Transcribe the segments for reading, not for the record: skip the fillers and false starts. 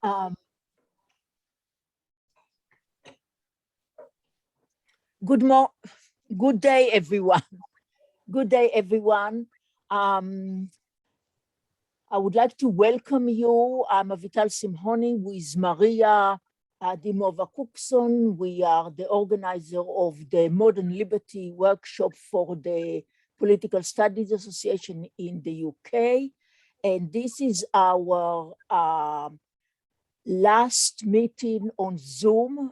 Um, good day, everyone. Good day, everyone. I would like to welcome you. I'm Avital Simhoni with Maria Dimova-Cookson. We are the organizer of the Modern Liberty workshop for the Political Studies Association in the UK. And this is our last meeting on Zoom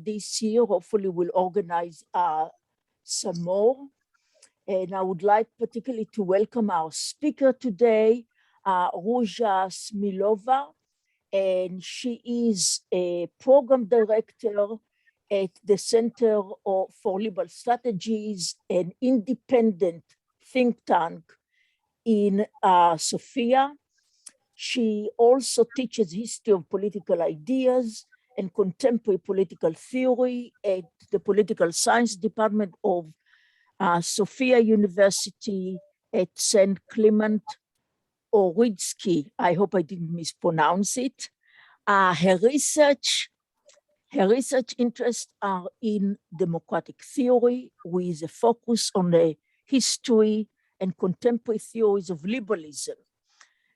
this year. Hopefully we'll organize some more. And I would like particularly to welcome our speaker today, Ruzha Smilova, and she is a program director at the Center for Liberal Strategies, an independent think tank in Sofia. She also teaches history of political ideas and contemporary political theory at the Political Science Department of Sofia University at St. Clement Oritsky. I hope I didn't mispronounce it. Her research interests are in democratic theory with a focus on the history and contemporary theories of liberalism.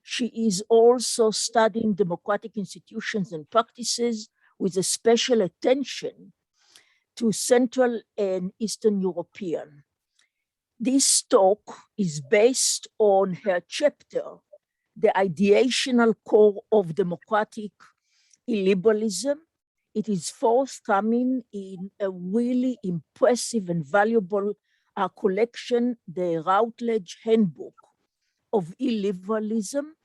She is also studying democratic institutions and practices with a special attention to Central and Eastern European. This talk is based on her chapter, The Ideational Core of Democratic Illiberalism. It is forthcoming in a really impressive and valuable collection, the Routledge Handbook of Illiberalism,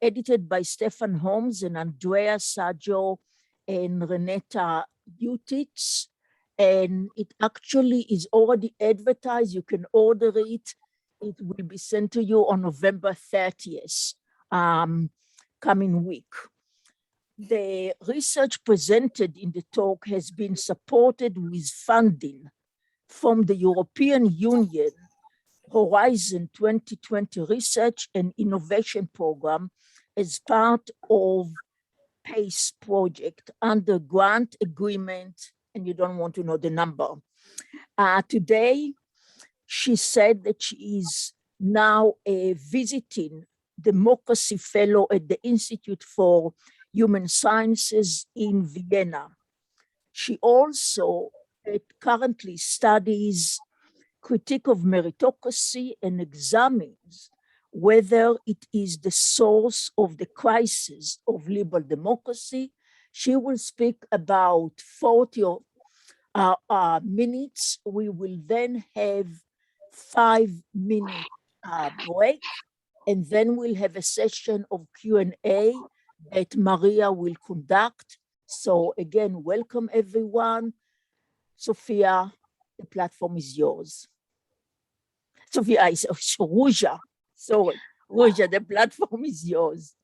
edited by Stefan Holmes and Andrea Saggio and Renata Utitz. And it actually is already advertised. You can order it. It will be sent to you on November 30th, coming week. The research presented in the talk has been supported with funding from the European Union Horizon 2020 Research and Innovation Program as part of PACE project under grant agreement, and you don't want to know the number. Today, she said that she is now a visiting democracy fellow at the Institute for Human Sciences in Vienna. She also currently studies critique of meritocracy and examines whether it is the source of the crisis of liberal democracy. She will speak about 40 minutes. We will then have 5-minute break, and then we'll have a session of Q&A that Maria will conduct. So again, welcome everyone. Sofia, the platform is yours. Sofia, Ruzha, sorry. Ruzha, the platform is yours.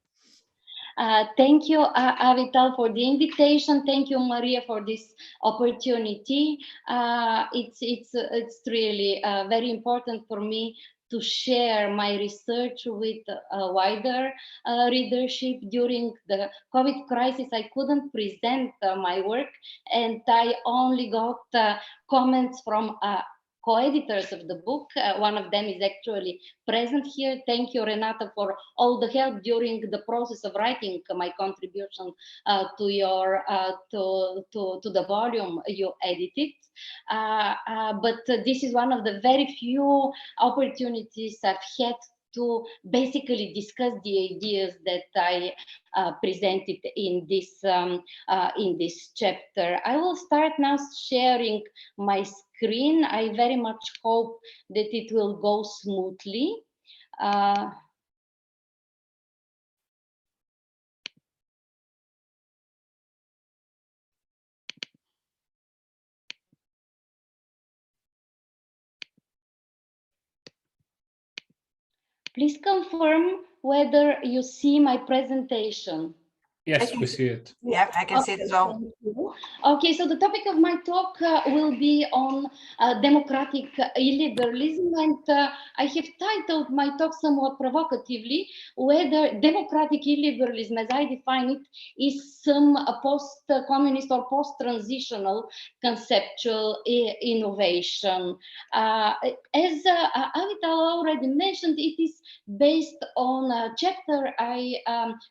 Thank you, Avital, for the invitation. Thank you, Maria, for this opportunity. It's really very important for me to share my research with a wider readership. During the COVID crisis, I couldn't present my work, and I only got comments from co-editors of the book. One of them is actually present here. Thank you, Renata, for all the help during the process of writing my contribution to your to the volume you edited. But this is one of the very few opportunities I've had to basically discuss the ideas that I presented in this chapter. I will start now sharing my screen. I very much hope that it will go smoothly. Please confirm whether you see my presentation. Yes, we see it. Yeah, I can see it as well. Thank you. Okay, so the topic of my talk will be on democratic illiberalism, and I have titled my talk somewhat provocatively, whether democratic illiberalism, as I define it, is some post-communist or post-transitional conceptual innovation. As Avital already mentioned, it is based on a chapter I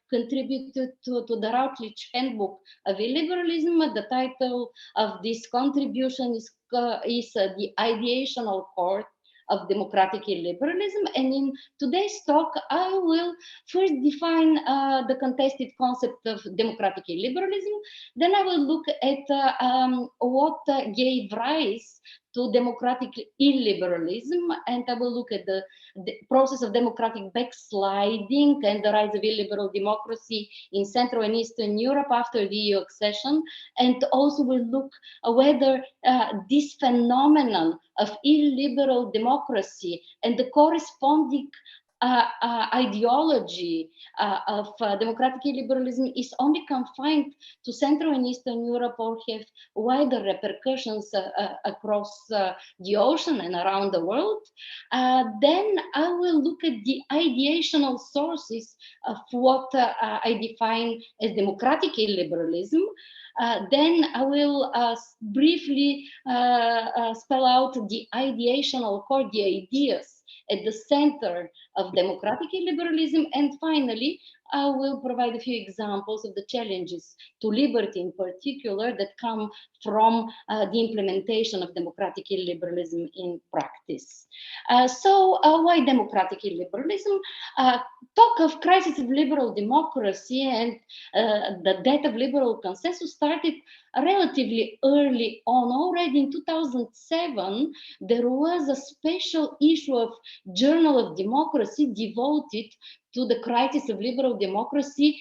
contributed to the Routledge Handbook of Illiberalism. The title of this contribution is The Ideational Core of Democratic Illiberalism. And in today's talk, I will first define the contested concept of democratic illiberalism. Then I will look at what gave rise to democratic illiberalism, and I will look at the process of democratic backsliding and the rise of illiberal democracy in Central and Eastern Europe after the EU accession, and also will look whether this phenomenon of illiberal democracy and the corresponding ideology of democratic illiberalism is only confined to Central and Eastern Europe or have wider repercussions across the ocean and around the world. Then I will look at the ideational sources of what I define as democratic illiberalism. Then I will briefly spell out the ideational core, the ideas at the center of democratic illiberalism. And finally, I will provide a few examples of the challenges to liberty in particular that come from the implementation of democratic illiberalism in practice. So why democratic illiberalism? Talk of crisis of liberal democracy and the death of liberal consensus started relatively early on. Already in 2007, there was a special issue of Journal of Democracy devoted to the crisis of liberal democracy,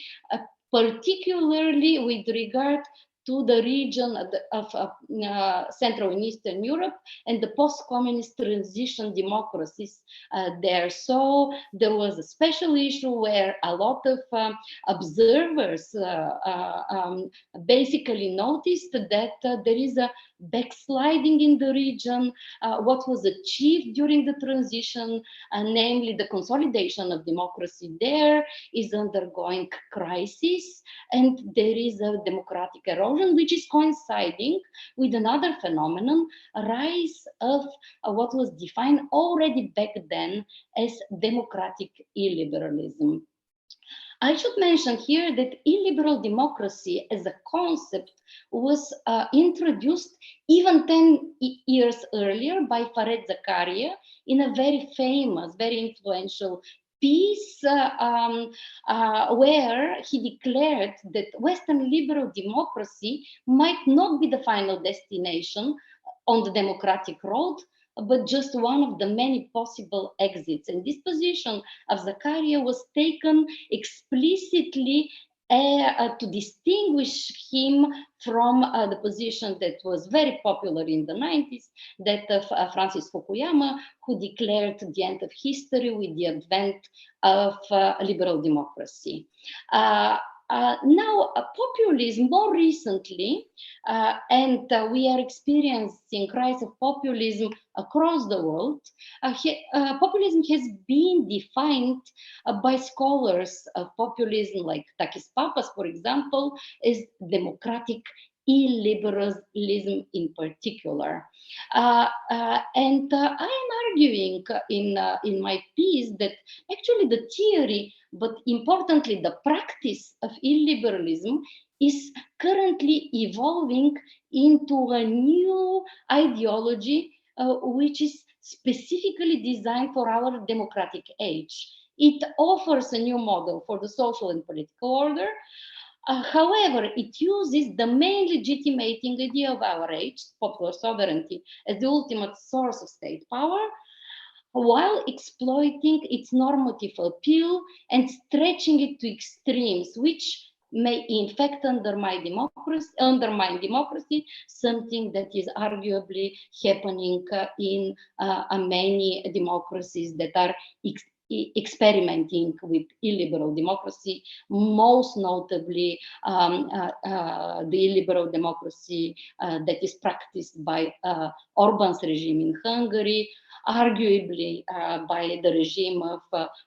particularly with regard to the region of Central and Eastern Europe and the post-communist transition democracies there. So there was a special issue where a lot of observers basically noticed that there is a backsliding in the region. What was achieved during the transition, namely the consolidation of democracy there, is undergoing crisis, and there is a democratic erosion, which is coinciding with another phenomenon, a rise of what was defined already back then as democratic illiberalism. I should mention here that illiberal democracy as a concept was introduced even 10 years earlier by Fareed Zakaria in a very famous, very influential piece where he declared that Western liberal democracy might not be the final destination on the democratic road, but just one of the many possible exits. And this position of Zakaria was taken explicitly to distinguish him from the position that was very popular in the 90s, that of Francis Fukuyama, who declared the end of history with the advent of liberal democracy. Now, populism more recently, and we are experiencing rise of populism across the world. Populism has been defined by scholars of populism like Takis Papas, for example, as democratic illiberalism in particular. And I am arguing in my piece that actually the theory, but importantly the practice of illiberalism, is currently evolving into a new ideology which is specifically designed for our democratic age. It offers a new model for the social and political order. However, it uses the main legitimating idea of our age, popular sovereignty, as the ultimate source of state power, while exploiting its normative appeal and stretching it to extremes, which may in fact undermine democracy, something that is arguably happening in many democracies that are experimenting with illiberal democracy, most notably the illiberal democracy that is practiced by Orban's regime in Hungary, arguably by the regime of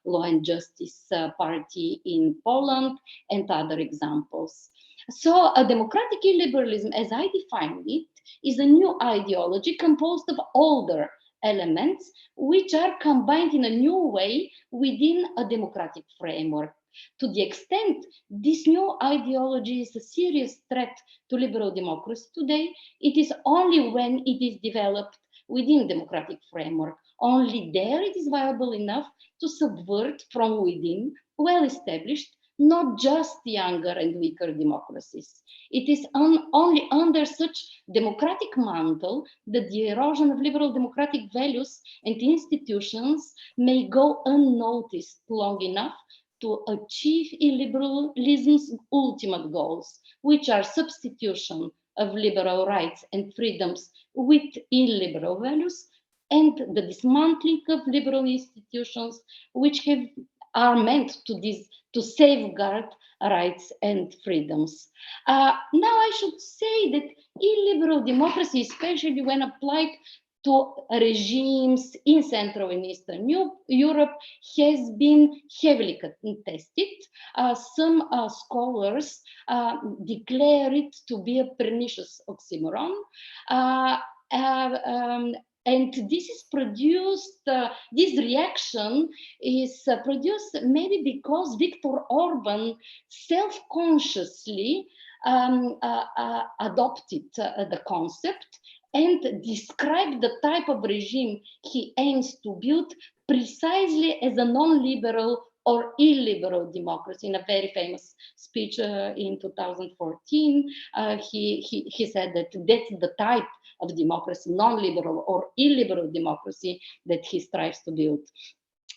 Law and Justice Party in Poland, and other examples. So a democratic illiberalism, as I define it, is a new ideology composed of older elements which are combined in a new way within a democratic framework. To the extent this new ideology is a serious threat to liberal democracy today, it is only when it is developed within democratic framework. Only there it is viable enough to subvert from within well-established, not just younger and weaker democracies. It is only under such democratic mantle that the erosion of liberal democratic values and institutions may go unnoticed long enough to achieve illiberalism's ultimate goals, which are substitution of liberal rights and freedoms with illiberal values, and the dismantling of liberal institutions which are meant to safeguard rights and freedoms. Now I should say that illiberal democracy, especially when applied to regimes in Central and Eastern Europe, has been heavily contested. Some scholars declare it to be a pernicious oxymoron. And this is produced, this reaction is produced maybe because Viktor Orban self-consciously adopted the concept and described the type of regime he aims to build precisely as a non-liberal or illiberal democracy. In a very famous speech in 2014, he said that that's the type of democracy, non-liberal or illiberal democracy, that he strives to build.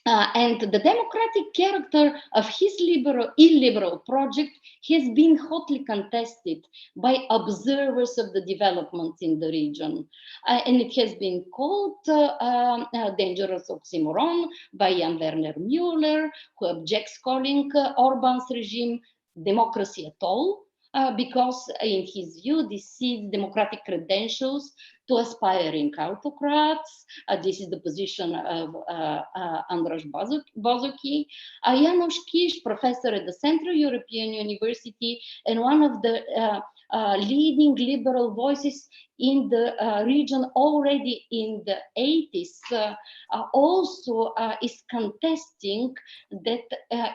And the democratic character of his illiberal project has been hotly contested by observers of the developments in the region. And it has been called a dangerous oxymoron by Jan Werner Müller, who objects calling Orban's regime democracy at all, because in his view, this is democratic credentials to aspiring autocrats. This is the position of Andras Bozoki. Janos Kisz, professor at the Central European University and one of the leading liberal voices in the region already in the 80s, also is contesting that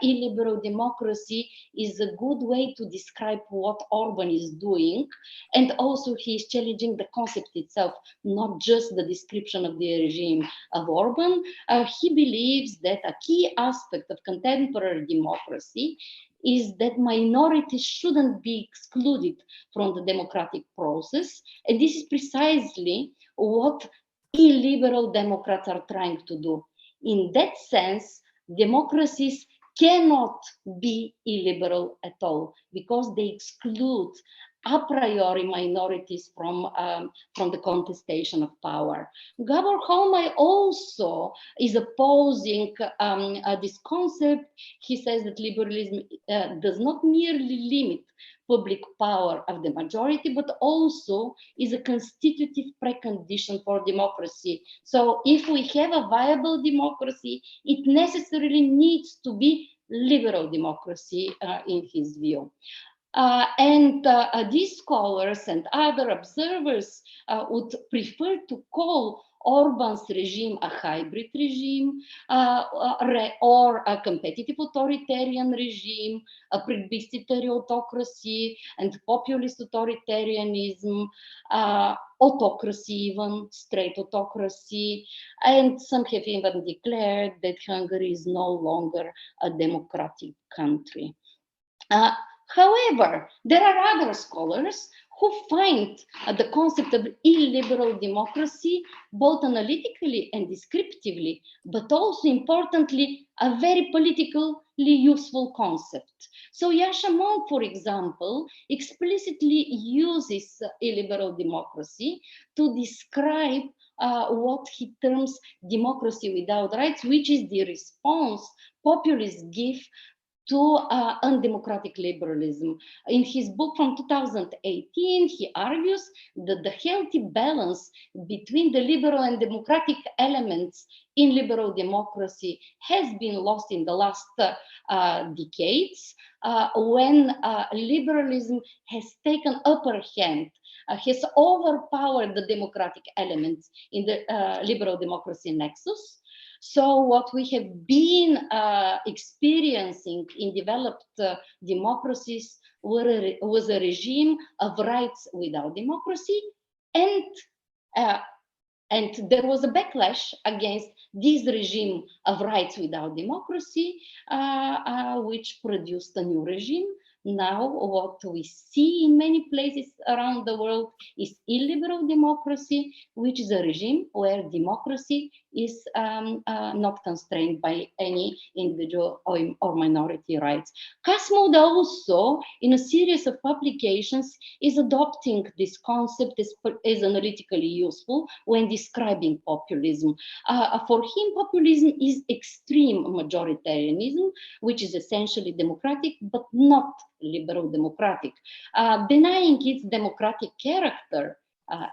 illiberal democracy is a good way to describe what Orban is doing. And also he is challenging the concept itself, not just the description of the regime of Orban. He believes that a key aspect of contemporary democracy is that minorities shouldn't be excluded from the democratic process. And this is precisely what illiberal Democrats are trying to do. In that sense, democracies cannot be illiberal at all because they exclude a priori minorities from the contestation of power. Gabor Holmai also is opposing this concept. He says that liberalism does not merely limit public power of the majority, but also is a constitutive precondition for democracy. So if we have a viable democracy, it necessarily needs to be liberal democracy in his view. And these scholars and other observers would prefer to call Orban's regime a hybrid regime or a competitive authoritarian regime, a plebiscitary autocracy and populist authoritarianism, autocracy even, straight autocracy. And some have even declared that Hungary is no longer a democratic country. However, there are other scholars who find the concept of illiberal democracy both analytically and descriptively, but also importantly, a very political useful concept. So Yasha Mounk, for example, explicitly uses illiberal democracy to describe what he terms democracy without rights, which is the response populists give to undemocratic liberalism. In his book from 2018, he argues that the healthy balance between the liberal and democratic elements in liberal democracy has been lost in the last decades when liberalism has taken upper hand, has overpowered the democratic elements in the liberal democracy nexus. So what we have been experiencing in developed democracies was a regime of rights without democracy, and there was a backlash against this regime of rights without democracy, which produced a new regime. Now, what we see in many places around the world is illiberal democracy, which is a regime where democracy is not constrained by any individual or minority rights. Casmud also, in a series of publications, is adopting this concept as analytically useful when describing populism. For him, populism is extreme majoritarianism, which is essentially democratic, but not liberal democratic, denying its democratic character.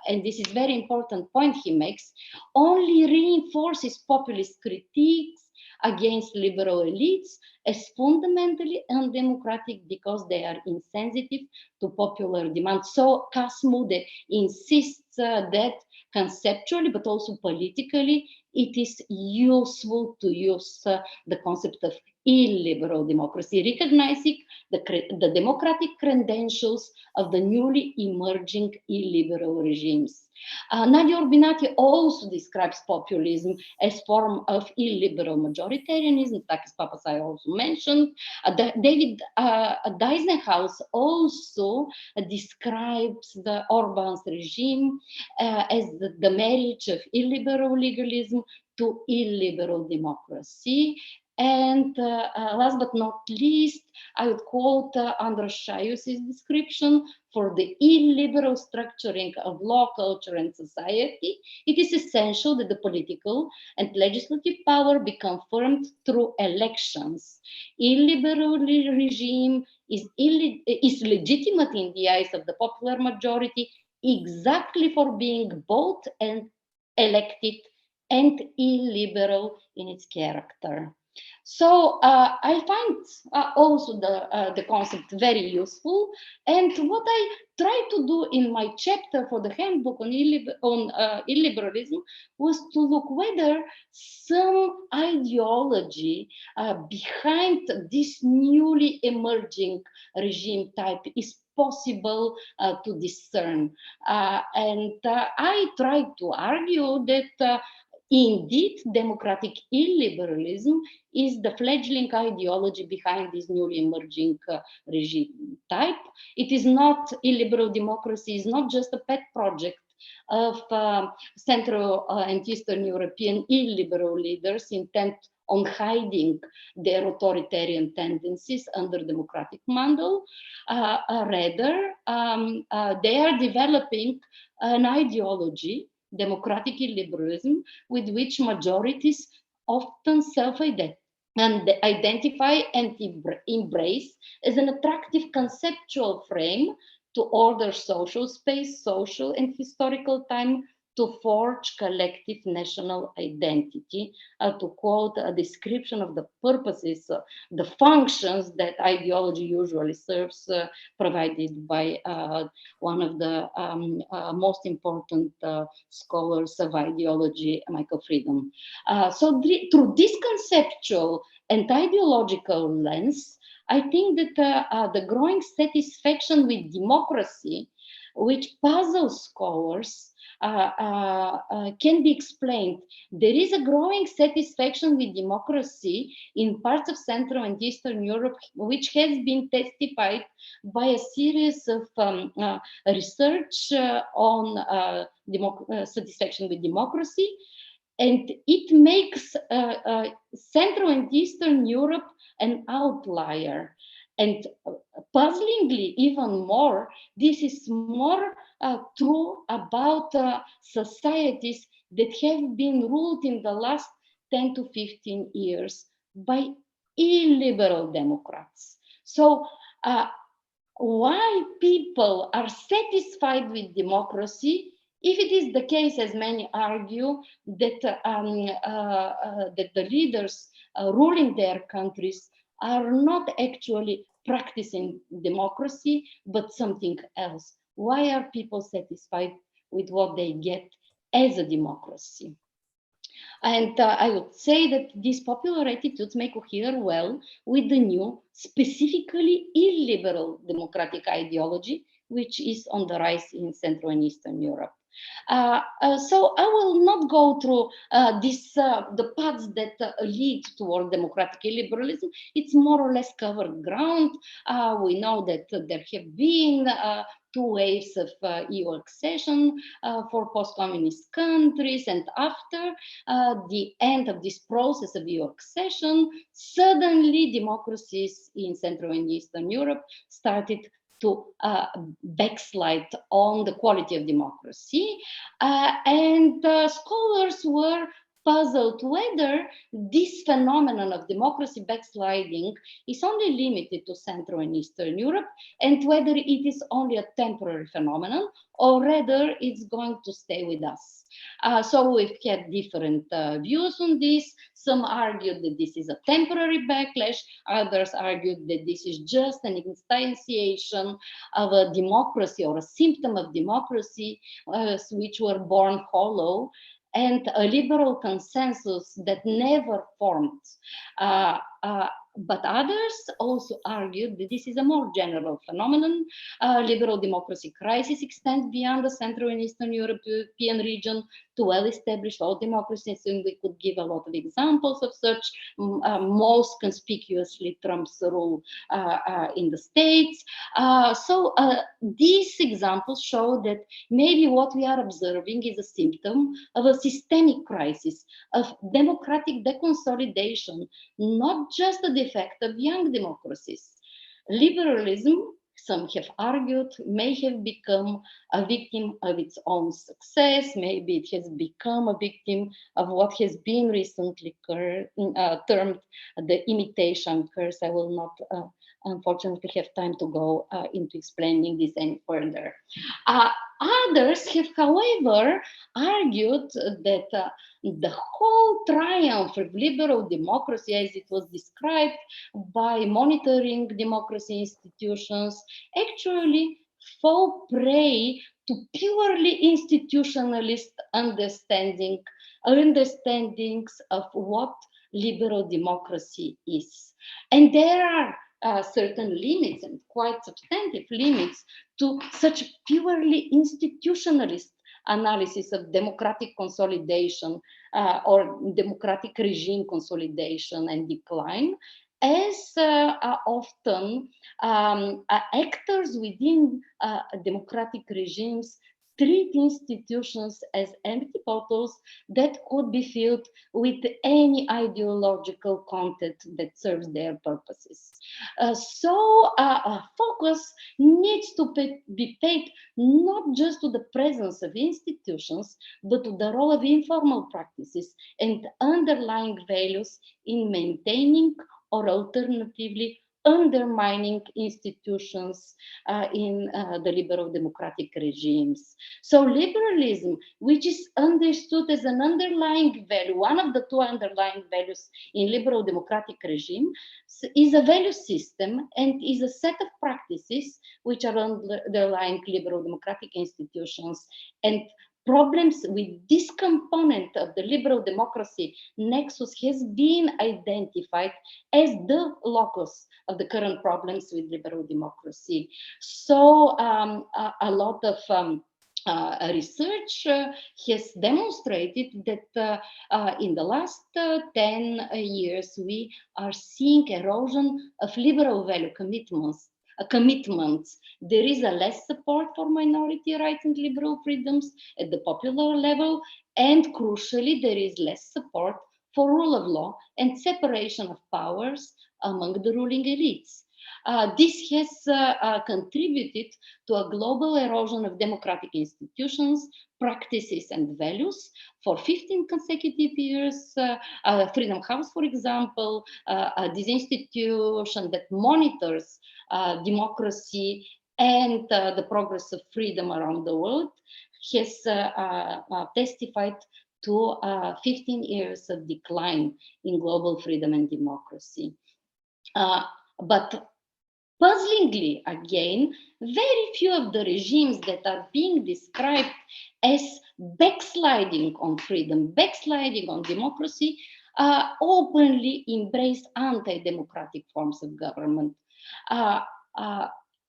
And this is very important point he makes, only reinforces populist critiques against liberal elites as fundamentally undemocratic because they are insensitive to popular demand. So Casmude insists that conceptually, but also politically, it is useful to use the concept of illiberal democracy, recognizing the democratic credentials of the newly emerging illiberal regimes. Nadia Urbinati also describes populism as form of illiberal majoritarianism, Takis Papasai also mentioned. David Deisenhaus also describes the Orban's regime as the marriage of illiberal legalism to illiberal democracy. And last but not least, I would quote Andras Shaius's description for the illiberal structuring of law, culture, and society. It is essential that the political and legislative power be confirmed through elections. Illiberal regime is legitimate in the eyes of the popular majority exactly for being both and elected and illiberal in its character. So I find also the concept very useful, and what I try to do in my chapter for the handbook on illiberalism was to look whether some ideology behind this newly emerging regime type is possible to discern. And I tried to argue that indeed, democratic illiberalism is the fledgling ideology behind this newly emerging regime type. It is not, illiberal democracy is not just a pet project of Central and Eastern European illiberal leaders intent on hiding their authoritarian tendencies under democratic model. Rather, they are developing an ideology, democratic illiberalism, with which majorities often self-identify and embrace as an attractive conceptual frame to order social space, social and historical time, to forge collective national identity, to quote a description of the purposes, the functions that ideology usually serves, provided by one of the most important scholars of ideology, Michael Friedman. So through this conceptual and ideological lens, I think that the growing satisfaction with democracy, which puzzles scholars, can be explained. There is a growing satisfaction with democracy in parts of Central and Eastern Europe, which has been testified by a series of research on satisfaction with democracy. And it makes Central and Eastern Europe an outlier. And puzzlingly, even more, this is more true about societies that have been ruled in the last 10 to 15 years by illiberal democrats. So why people are satisfied with democracy, if it is the case, as many argue, that that the leaders ruling their countries are not actually practicing democracy, but something else? Why are people satisfied with what they get as a democracy? And I would say that these popular attitudes may cohere well with the new, specifically illiberal democratic ideology, which is on the rise in Central and Eastern Europe. So I will not go through the paths that lead toward democratic illiberalism. It's more or less covered ground. We know that there have been two waves of EU accession for post-communist countries, and after the end of this process of EU accession, suddenly democracies in Central and Eastern Europe started to backslide on the quality of democracy. And scholars were puzzled whether this phenomenon of democracy backsliding is only limited to Central and Eastern Europe, and whether it is only a temporary phenomenon, or rather it's going to stay with us. So we've had different views on this. Some argued that this is a temporary backlash. Others argued that this is just an instantiation of a democracy or a symptom of democracy, which were born hollow, and a liberal consensus that never formed. But others also argued that this is a more general phenomenon. Liberal democracy crisis extends beyond the Central and Eastern European region to well-established old democracies, and we could give a lot of examples of such. Most conspicuously, Trump's rule in the States. So these examples show that maybe what we are observing is a symptom of a systemic crisis of democratic deconsolidation, not just the defect of young democracies. Liberalism, some have argued, may have become a victim of its own success. Maybe it has become a victim of what has been recently termed the imitation curse. I will not, unfortunately, have time to go into explaining this any further. Others have, however, argued that the whole triumph of liberal democracy, as it was described by monitoring democracy institutions, actually fall prey to purely institutionalist understandings of what liberal democracy is. And there are certain limits, and quite substantive limits, to such purely institutionalist analysis of democratic consolidation or democratic regime consolidation and decline, as often actors within democratic regimes treat institutions as empty bottles that could be filled with any ideological content that serves their purposes. So focus needs to be paid not just to the presence of institutions, but to the role of informal practices and underlying values in maintaining or alternatively undermining institutions in the liberal democratic regimes. So liberalism, which is understood as an underlying value, one of the two underlying values in liberal democratic regime, is a value system and is a set of practices which are underlying liberal democratic institutions. And problems with this component of the liberal democracy nexus has been identified as the locus of the current problems with liberal democracy. So a lot of research has demonstrated that in the last 10 years, we are seeing erosion of liberal value commitments. There is a less support for minority rights and liberal freedoms at the popular level, and crucially, there is less support for rule of law and separation of powers among the ruling elites. This has contributed to a global erosion of democratic institutions, practices, and values. For 15 consecutive years, Freedom House, for example, this institution that monitors democracy and the progress of freedom around the world, has testified to 15 years of decline in global freedom and democracy. But puzzlingly, again, very few of the regimes that are being described as backsliding on freedom, backsliding on democracy, openly embrace anti-democratic forms of government.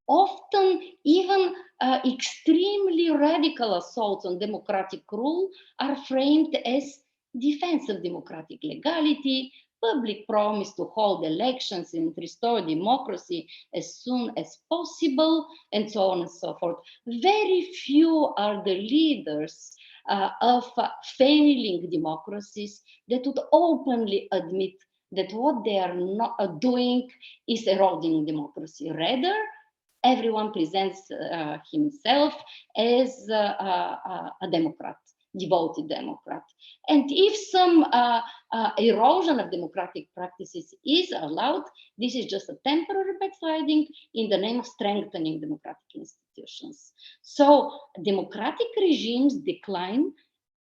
Often, even extremely radical assaults on democratic rule are framed as defense of democratic legality, public promise to hold elections and restore democracy as soon as possible, and so on and so forth. Very few are the leaders of failing democracies that would openly admit that what they are not doing is eroding democracy. Rather, everyone presents himself as a Democrat, devoted Democrat. And if some erosion of democratic practices is allowed, this is just a temporary backsliding in the name of strengthening democratic institutions. So democratic regimes decline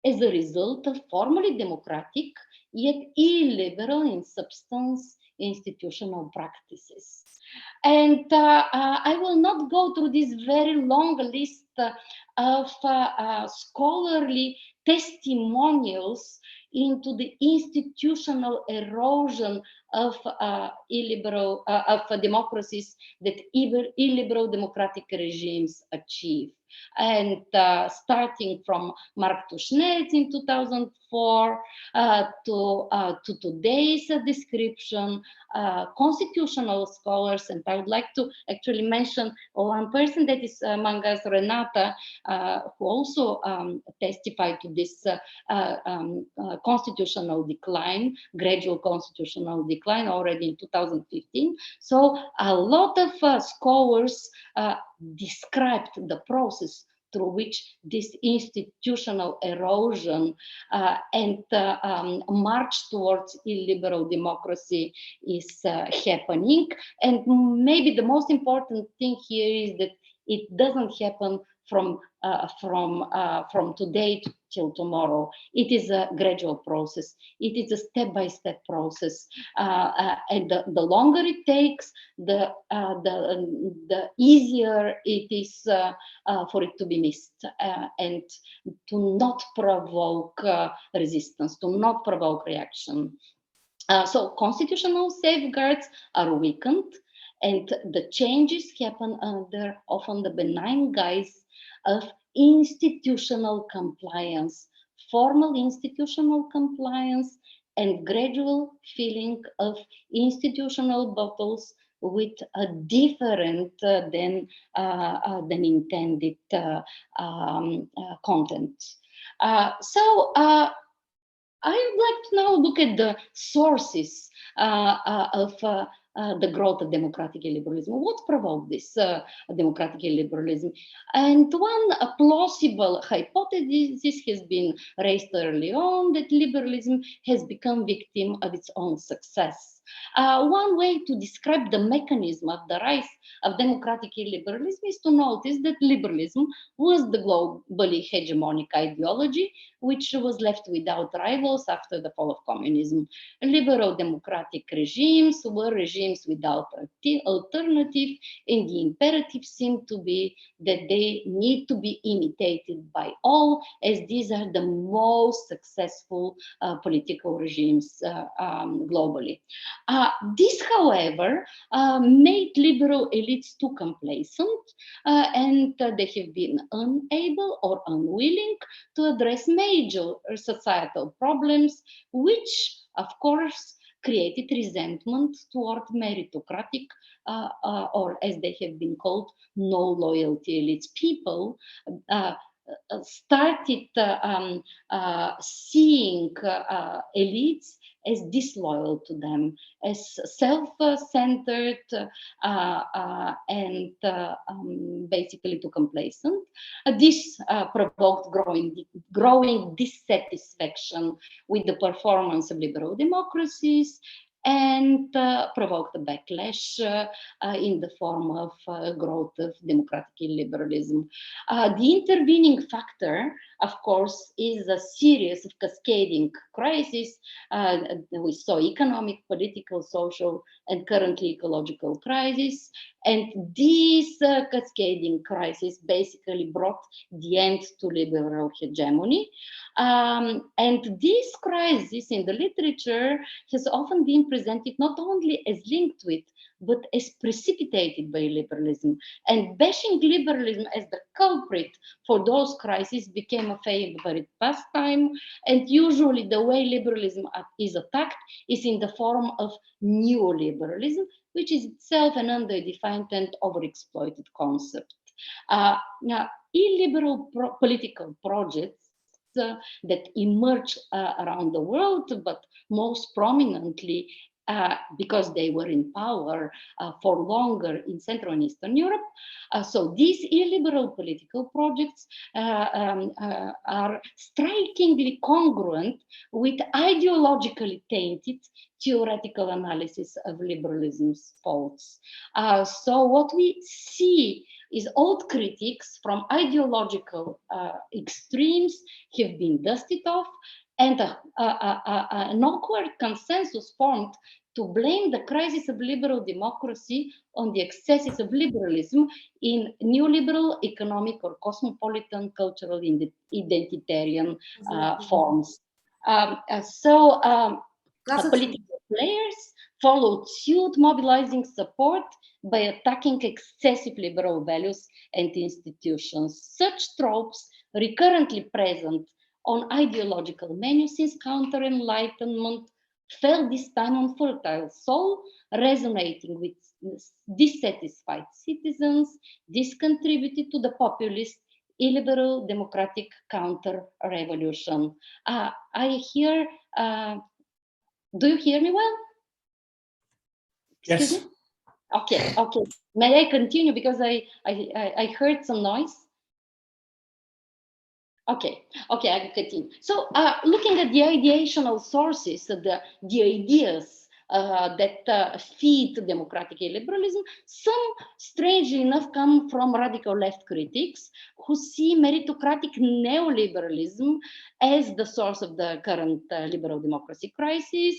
as a result of formally democratic, yet illiberal in substance institutional practices. And I will not go through this very long list of scholarly testimonials into the institutional erosion of illiberal of democracies that illiberal democratic regimes achieve. And starting from Mark Tushnet in 2004 to today's description, constitutional scholars, and I would like to actually mention one person that is among us, Renata, who also testified to this constitutional decline, gradual constitutional decline already in 2015. So a lot of scholars described the process through which this institutional erosion and march towards illiberal democracy is happening. And maybe the most important thing here is that it doesn't happen from today till tomorrow. It is a gradual process. It is a step-by-step process, and the longer it takes, the easier it is for it to be missed and to not provoke resistance, to not provoke reaction. So constitutional safeguards are weakened, and the changes happen under often the benign guise of institutional compliance, formal institutional compliance, and gradual filling of institutional bottles with a different than intended content. So I would like to now look at the sources of the growth of democratic illiberalism. What provoked this democratic illiberalism? And one plausible hypothesis has been raised early on, that liberalism has become victim of its own success. One way to describe the mechanism of the rise of democratic illiberalism is to notice that liberalism was the globally hegemonic ideology which was left without rivals after the fall of communism. Liberal democratic regimes were regimes without alternative, and the imperative seemed to be that they need to be imitated by all, as these are the most successful political regimes globally. This, however, made liberal elites too complacent, and they have been unable or unwilling to address major societal problems, which, of course, created resentment toward meritocratic, or as they have been called, no loyalty elites. People started seeing elites as disloyal to them, as self-centered and basically too complacent. This provoked growing dissatisfaction with the performance of liberal democracies, and provoked a backlash in the form of growth of democratic illiberalism. The intervening factor, of course, is a series of cascading crises. We saw economic, political, social, and currently ecological crises. And these cascading crises basically brought the end to liberal hegemony. And this crisis in the literature has often been presented not only as linked with, but as precipitated by liberalism. And bashing liberalism as the culprit for those crises became a favorite pastime. And usually the way liberalism is attacked is in the form of neoliberalism, which is itself an underdefined and overexploited concept. Now, illiberal political projects that emerge around the world, but most prominently because they were in power for longer in Central and Eastern Europe. So these illiberal political projects are strikingly congruent with ideologically tainted theoretical analysis of liberalism's faults. So what we see is old critics from ideological extremes have been dusted off, and an awkward consensus formed to blame the crisis of liberal democracy on the excesses of liberalism in neoliberal economic or cosmopolitan cultural identitarian forms. Political players followed suit, mobilizing support by attacking excessive liberal values and institutions. Such tropes recurrently present on ideological menu since counter-enlightenment fell this time on fertile soil, resonating with dissatisfied citizens. This contributed to the populist illiberal democratic counter-revolution. I hear, do you hear me well? Yes. Okay. May I continue, because I heard some noise? Okay, I can continue. So looking at the ideational sources, the ideas that feed democratic illiberalism, some, strangely enough, come from radical left critics who see meritocratic neoliberalism as the source of the current liberal democracy crisis,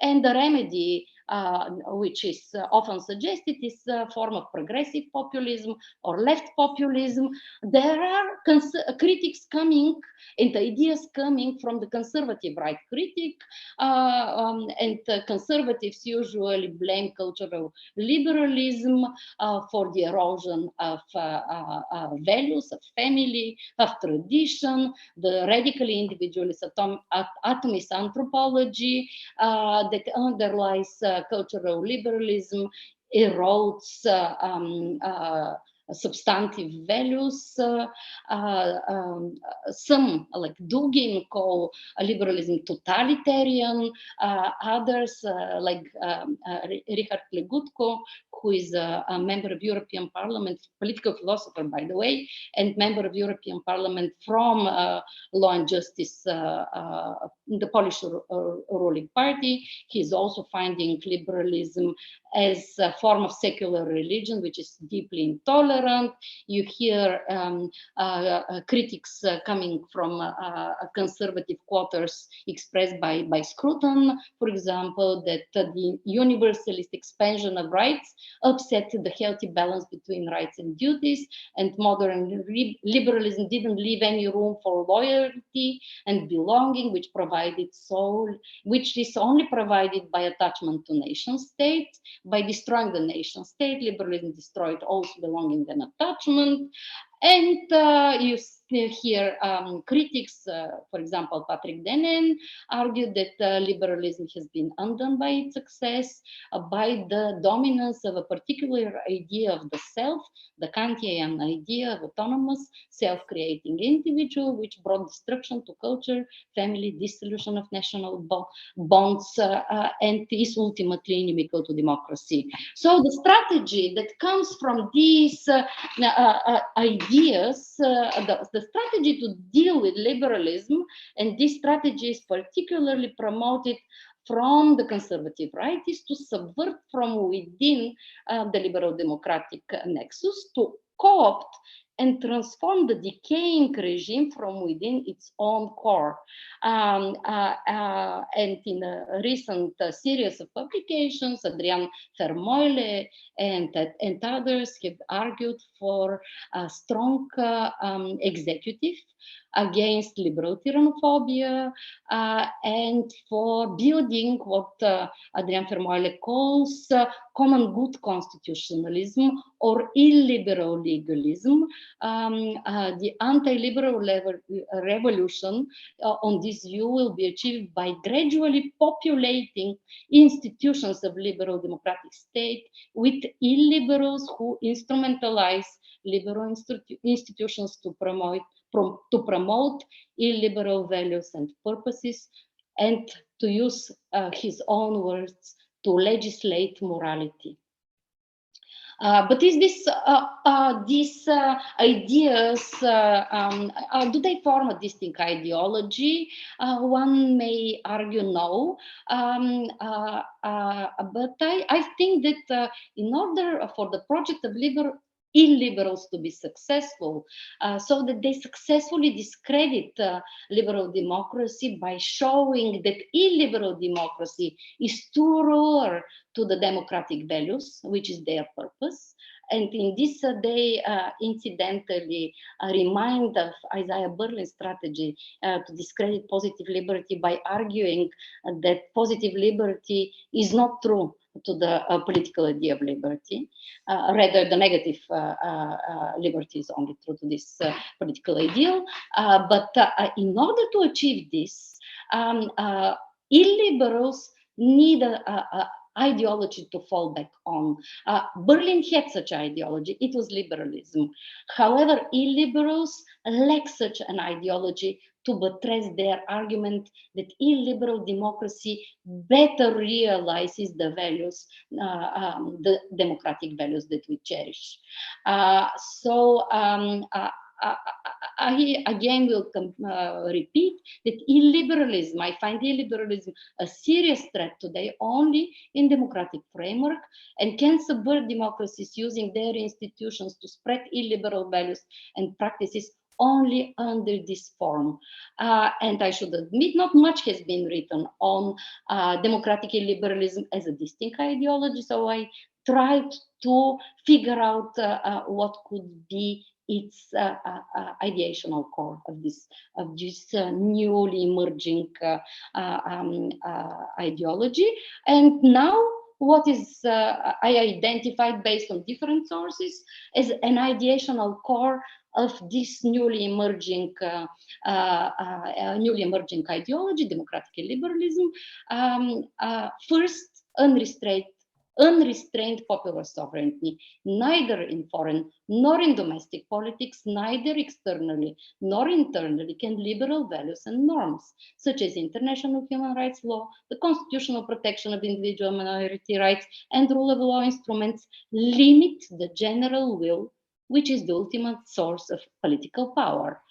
and the remedy, which is often suggested, is a form of progressive populism or left populism. There are critics coming and ideas coming from the conservative right critic, and conservatives usually blame cultural liberalism for the erosion of values, of family, of tradition, the radically individualist atomist anthropology that underlies cultural liberalism, erodes substantive values. Some, like Dugin, call liberalism totalitarian. Others, like Richard Legutko, who is a member of European Parliament, political philosopher, by the way, and member of European Parliament from Law and Justice, the Polish ruling party. He's also finding liberalism as a form of secular religion, which is deeply intolerant. You hear critics coming from conservative quarters expressed by Scruton, for example, that the universalist expansion of rights upset the healthy balance between rights and duties, and modern liberalism didn't leave any room for loyalty and belonging, which is only provided by attachment to nation state. By destroying the nation state, liberalism destroyed also belonging and attachment. And you here critics, for example, Patrick Denen, argued that liberalism has been undone by its success, by the dominance of a particular idea of the self, the Kantian idea of autonomous, self-creating individual, which brought destruction to culture, family, dissolution of national bonds, and is ultimately inimical to democracy. So the strategy that comes from these ideas, the strategy to deal with liberalism, and this strategy is particularly promoted from the conservative right, is to subvert from within the liberal democratic nexus, to co-opt and transform the decaying regime from within its own core. And in a recent series of publications, Adrian Vermeulen and others have argued for a strong executive against liberal tyrannophobia, and for building what Adrian Vermeulen calls common good constitutionalism or illiberal legalism. The anti-liberal revolution on this view will be achieved by gradually populating institutions of liberal democratic state with illiberals who instrumentalize liberal institutions to promote illiberal values and purposes, and to use his own words, to legislate morality. But is this these ideas, do they form a distinct ideology? One may argue no, but I think that in order for the project of illiberals to be successful, so that they successfully discredit liberal democracy by showing that illiberal democracy is truer to the democratic values, which is their purpose. And in this, they incidentally remind of Isaiah Berlin's strategy to discredit positive liberty by arguing that positive liberty is not true to the political idea of liberty. Rather, the negative liberty is only true to this political ideal. But in order to achieve this, illiberals need a ideology to fall back on. Berlin had such ideology, it was liberalism. However, illiberals lack such an ideology to buttress their argument that illiberal democracy better realizes the values, the democratic values that we cherish. I again will repeat that illiberalism, I find illiberalism a serious threat today only in democratic framework, and can subvert democracies using their institutions to spread illiberal values and practices only under this form. And I should admit, not much has been written on democratic illiberalism as a distinct ideology, so I tried to figure out what could be its ideational core of this newly emerging ideology. And now what is I identified based on different sources as an ideational core of this newly emerging ideology, democratic illiberalism. First, unrestrained popular sovereignty, neither in foreign nor in domestic politics, neither externally nor internally, can liberal values and norms, such as international human rights law, the constitutional protection of individual minority rights, and rule of law instruments, limit the general will, which is the ultimate source of political power.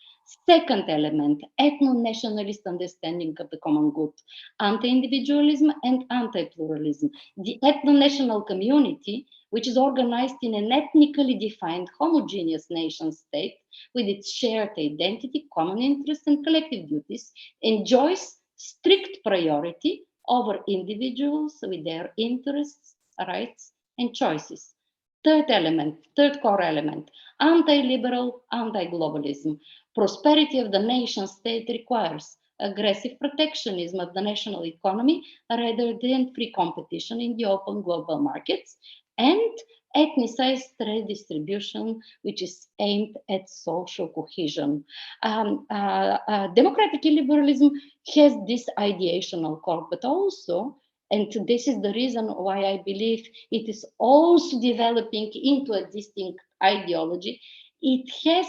Second element, ethno-nationalist understanding of the common good, anti-individualism and anti-pluralism. The ethno-national community, which is organized in an ethnically defined homogeneous nation state with its shared identity, common interests and collective duties, enjoys strict priority over individuals with their interests, rights and choices. Third core element, anti-liberal, anti-globalism. Prosperity of the nation state requires aggressive protectionism of the national economy rather than free competition in the open global markets, and ethnicized redistribution, which is aimed at social cohesion. Democratic illiberalism has this ideational core, but also, and this is the reason why I believe it is also developing into a distinct ideology, it has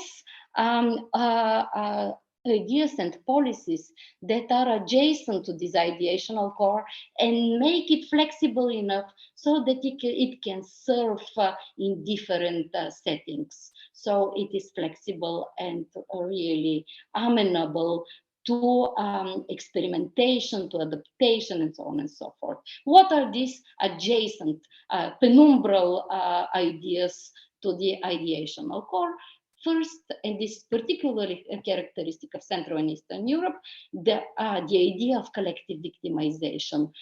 ideas and policies that are adjacent to this ideational core and make it flexible enough so that it can serve in different settings. So it is flexible and really amenable to experimentation, to adaptation, and so on and so forth. What are these adjacent penumbral ideas to the ideational core? First, and this is particularly a characteristic of Central and Eastern Europe, the idea of collective victimization.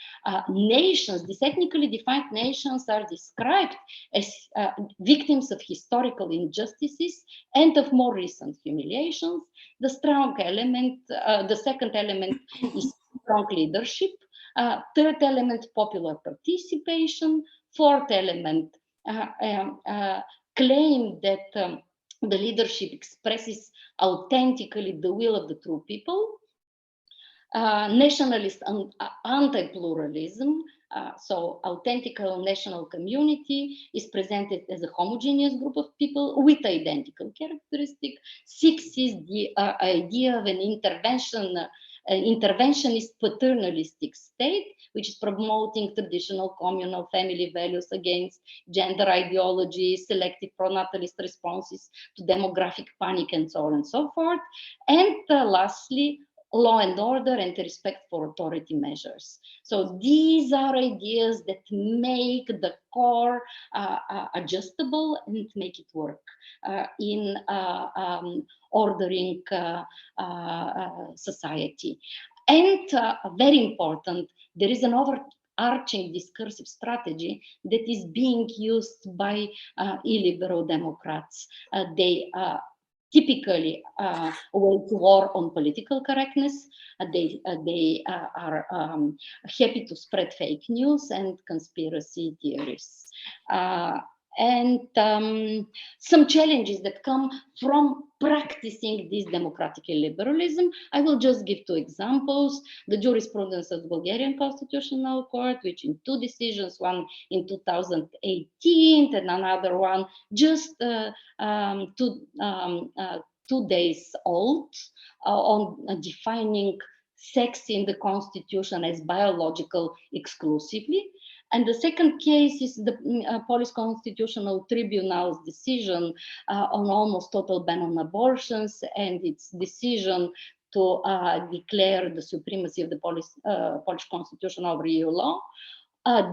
Nations, these ethnically defined nations, are described as victims of historical injustices and of more recent humiliations. The strong element, the second element is strong leadership. Third element, popular participation. Fourth element, claim that the leadership expresses authentically the will of the true people. Nationalist and anti-pluralism, so authentic national community is presented as a homogeneous group of people with identical characteristics. Six is the idea of an interventionist paternalistic state, which is promoting traditional communal family values against gender ideologies, selective pronatalist responses to demographic panic, and so on and so forth. And lastly, law and order and respect for authority measures. So these are ideas that make the core adjustable and make it work in ordering society. And very important, there is an overarching discursive strategy that is being used by illiberal Democrats. They typically wage war on political correctness. They are happy to spread fake news and conspiracy theories. And some challenges that come from practicing this democratic illiberalism. I will just give two examples. The jurisprudence of the Bulgarian Constitutional Court, which in two decisions, one in 2018 and another one just 2 days old, on defining sex in the Constitution as biological exclusively. And the second case is the Polish Constitutional Tribunal's decision on almost total ban on abortions and its decision to declare the supremacy of the Polish Constitution over EU law.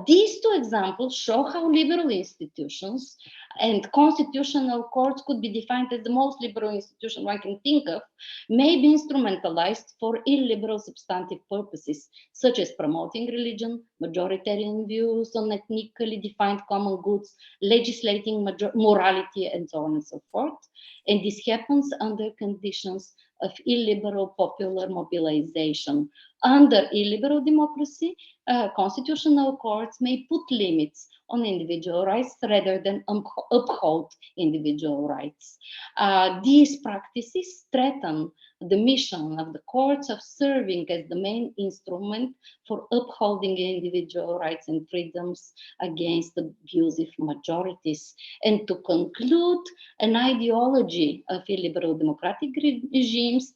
These two examples show how liberal institutions and constitutional courts could be defined as the most liberal institution one can think of, may be instrumentalized for illiberal substantive purposes, such as promoting religion, majoritarian views on ethnically defined common goods, legislating morality, and so on and so forth. And this happens under conditions of illiberal popular mobilization. Under illiberal democracy, constitutional courts may put limits on individual rights rather than uphold individual rights. These practices threaten the mission of the courts of serving as the main instrument for upholding individual rights and freedoms against abusive majorities. And to conclude, an ideology of illiberal democratic regimes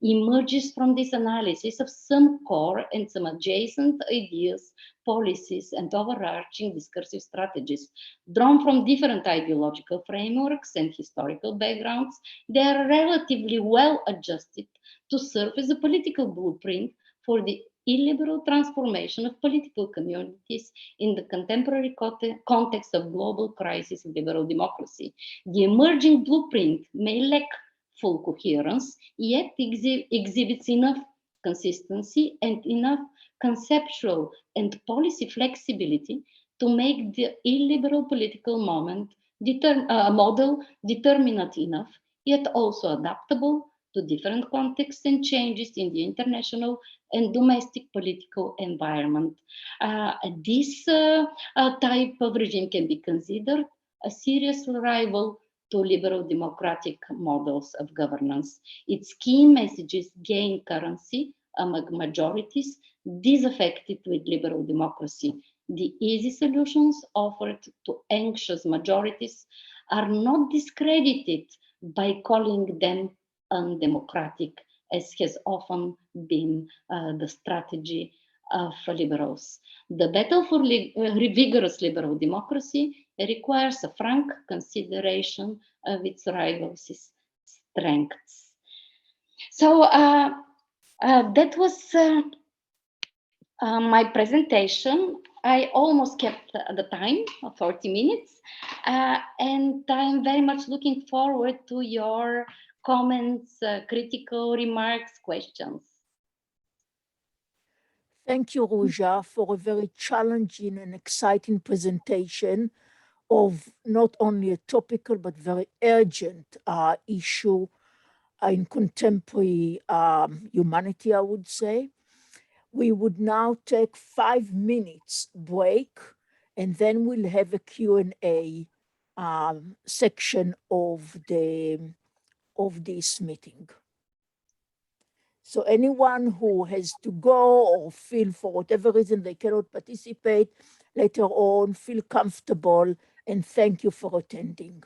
emerges from this analysis of some core and some adjacent ideas, policies, and overarching discursive strategies. Drawn from different ideological frameworks and historical backgrounds, they are relatively well adjusted to serve as a political blueprint for the illiberal transformation of political communities in the contemporary context of global crisis of liberal democracy. The emerging blueprint may lack full coherence, yet exhibits enough consistency and enough conceptual and policy flexibility to make the illiberal political model determinate enough, yet also adaptable to different contexts and changes in the international and domestic political environment. This type of regime can be considered a serious rival to liberal democratic models of governance. Its key messages gain currency among majorities disaffected with liberal democracy. The easy solutions offered to anxious majorities are not discredited by calling them undemocratic, as has often been the strategy of liberals. The battle for vigorous liberal democracy requires a frank consideration of its rivals' strengths. So that was my presentation. I almost kept the time of 40 minutes, and I'm very much looking forward to your comments, critical remarks, questions. Thank you, Ruzha, for a very challenging and exciting presentation of not only a topical but very urgent issue in contemporary humanity, I would say. We would now take 5 minutes break, and then we'll have a Q&A section of this meeting. So anyone who has to go or feel for whatever reason they cannot participate later on, feel comfortable, and thank you for attending.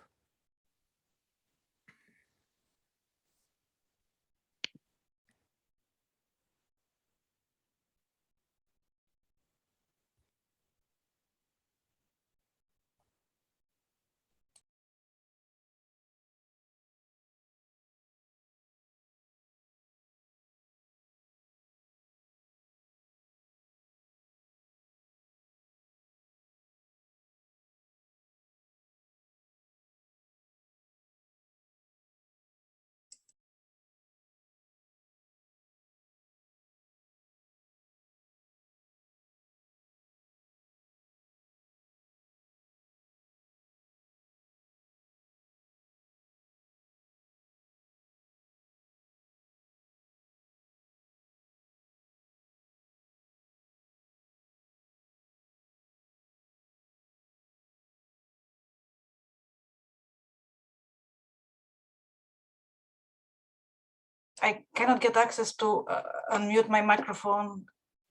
I cannot get access to unmute my microphone,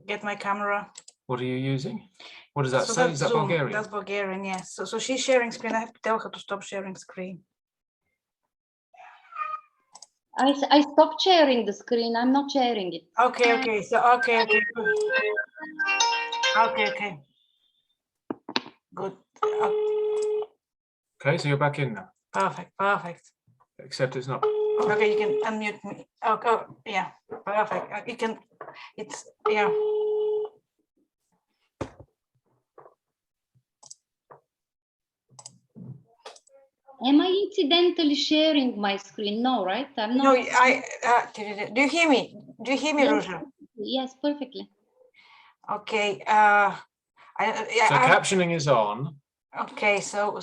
get my camera. What are you using? What does that So say? that's Is that Zoom. Bulgarian? That's Bulgarian, yes. So she's sharing screen. I have to tell her to stop sharing screen. I stopped sharing the screen. I'm not sharing it. Okay. So okay. Okay. Good. Okay, so you're back in now. Perfect. Except it's not. Okay, you can unmute me. Oh, yeah, perfect. You can. It's yeah. Am I incidentally sharing my screen? No, right? I'm not. No, do you hear me? Do you hear me, Yes, Ruzha? yes, perfectly. Okay. So captioning is on. Okay, so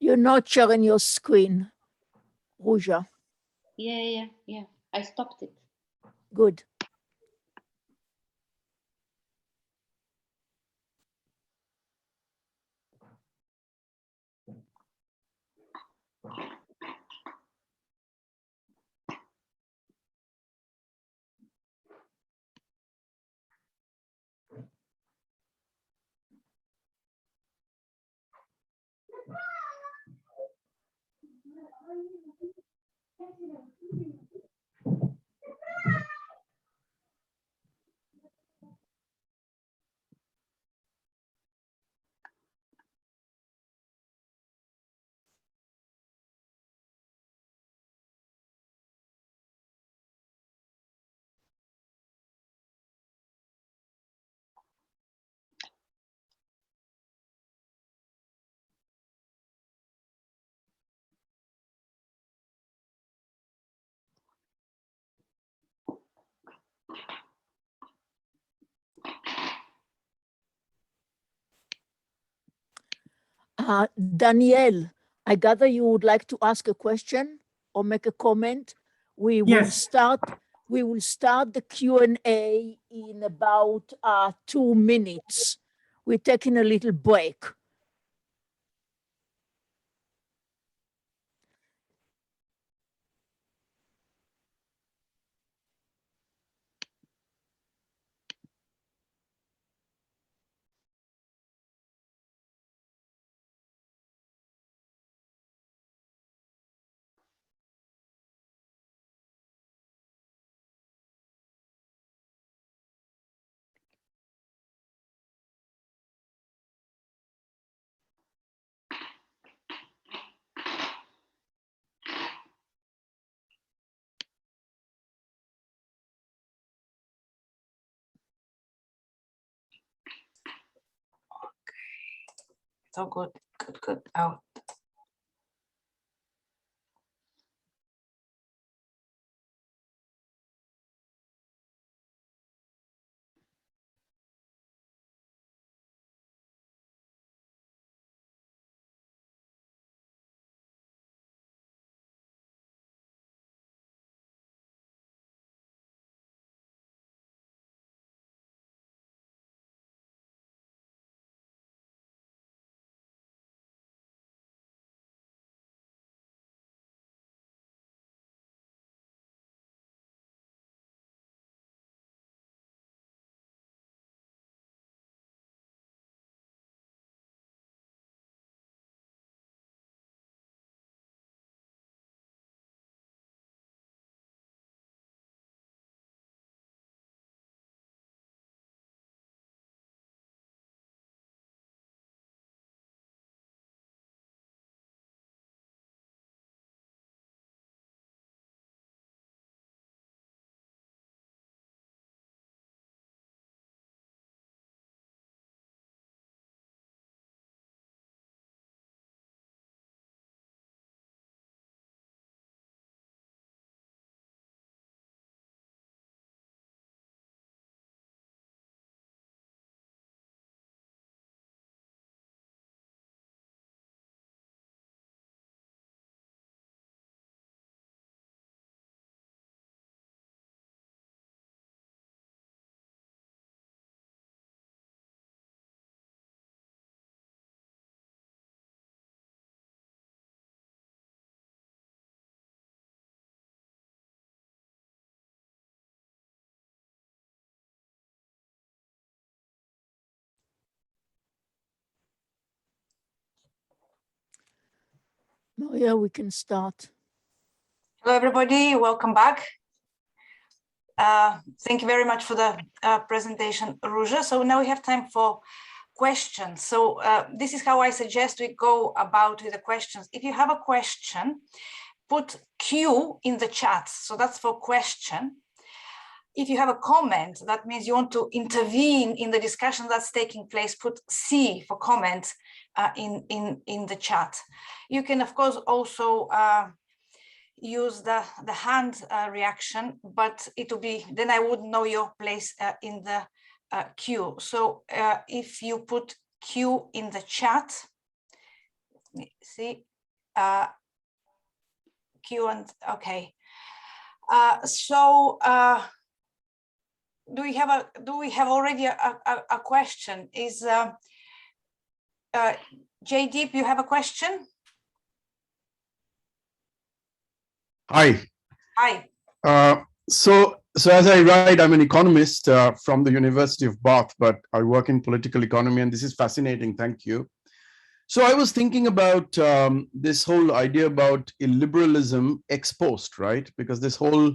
You're not sharing your screen, Ruzha. Yeah. I stopped it. Good. Danielle, I gather you would like to ask a question or make a comment. We will start the Q&A in about 2 minutes. We're taking a little break. So good, good, good. Oh. Maria, we can start. Hello, everybody. Welcome back. Thank you very much for the presentation, Ruzha. So now we have time for questions. So this is how I suggest we go about with the questions. If you have a question, put Q in the chat. So that's for question. If you have a comment, that means you want to intervene in the discussion that's taking place, put C for comment in the chat. You can, of course, also use the hand reaction, but it will be, then I would know your place in the queue. So if you put Q in the chat, see, Q and, okay. Do we have already a question? Is Jaydeep, you have a question? Hi. Hi. So as I write, I'm an economist from the University of Bath, but I work in political economy, and this is fascinating. Thank you. So I was thinking about this whole idea about illiberalism ex post, right? Because this whole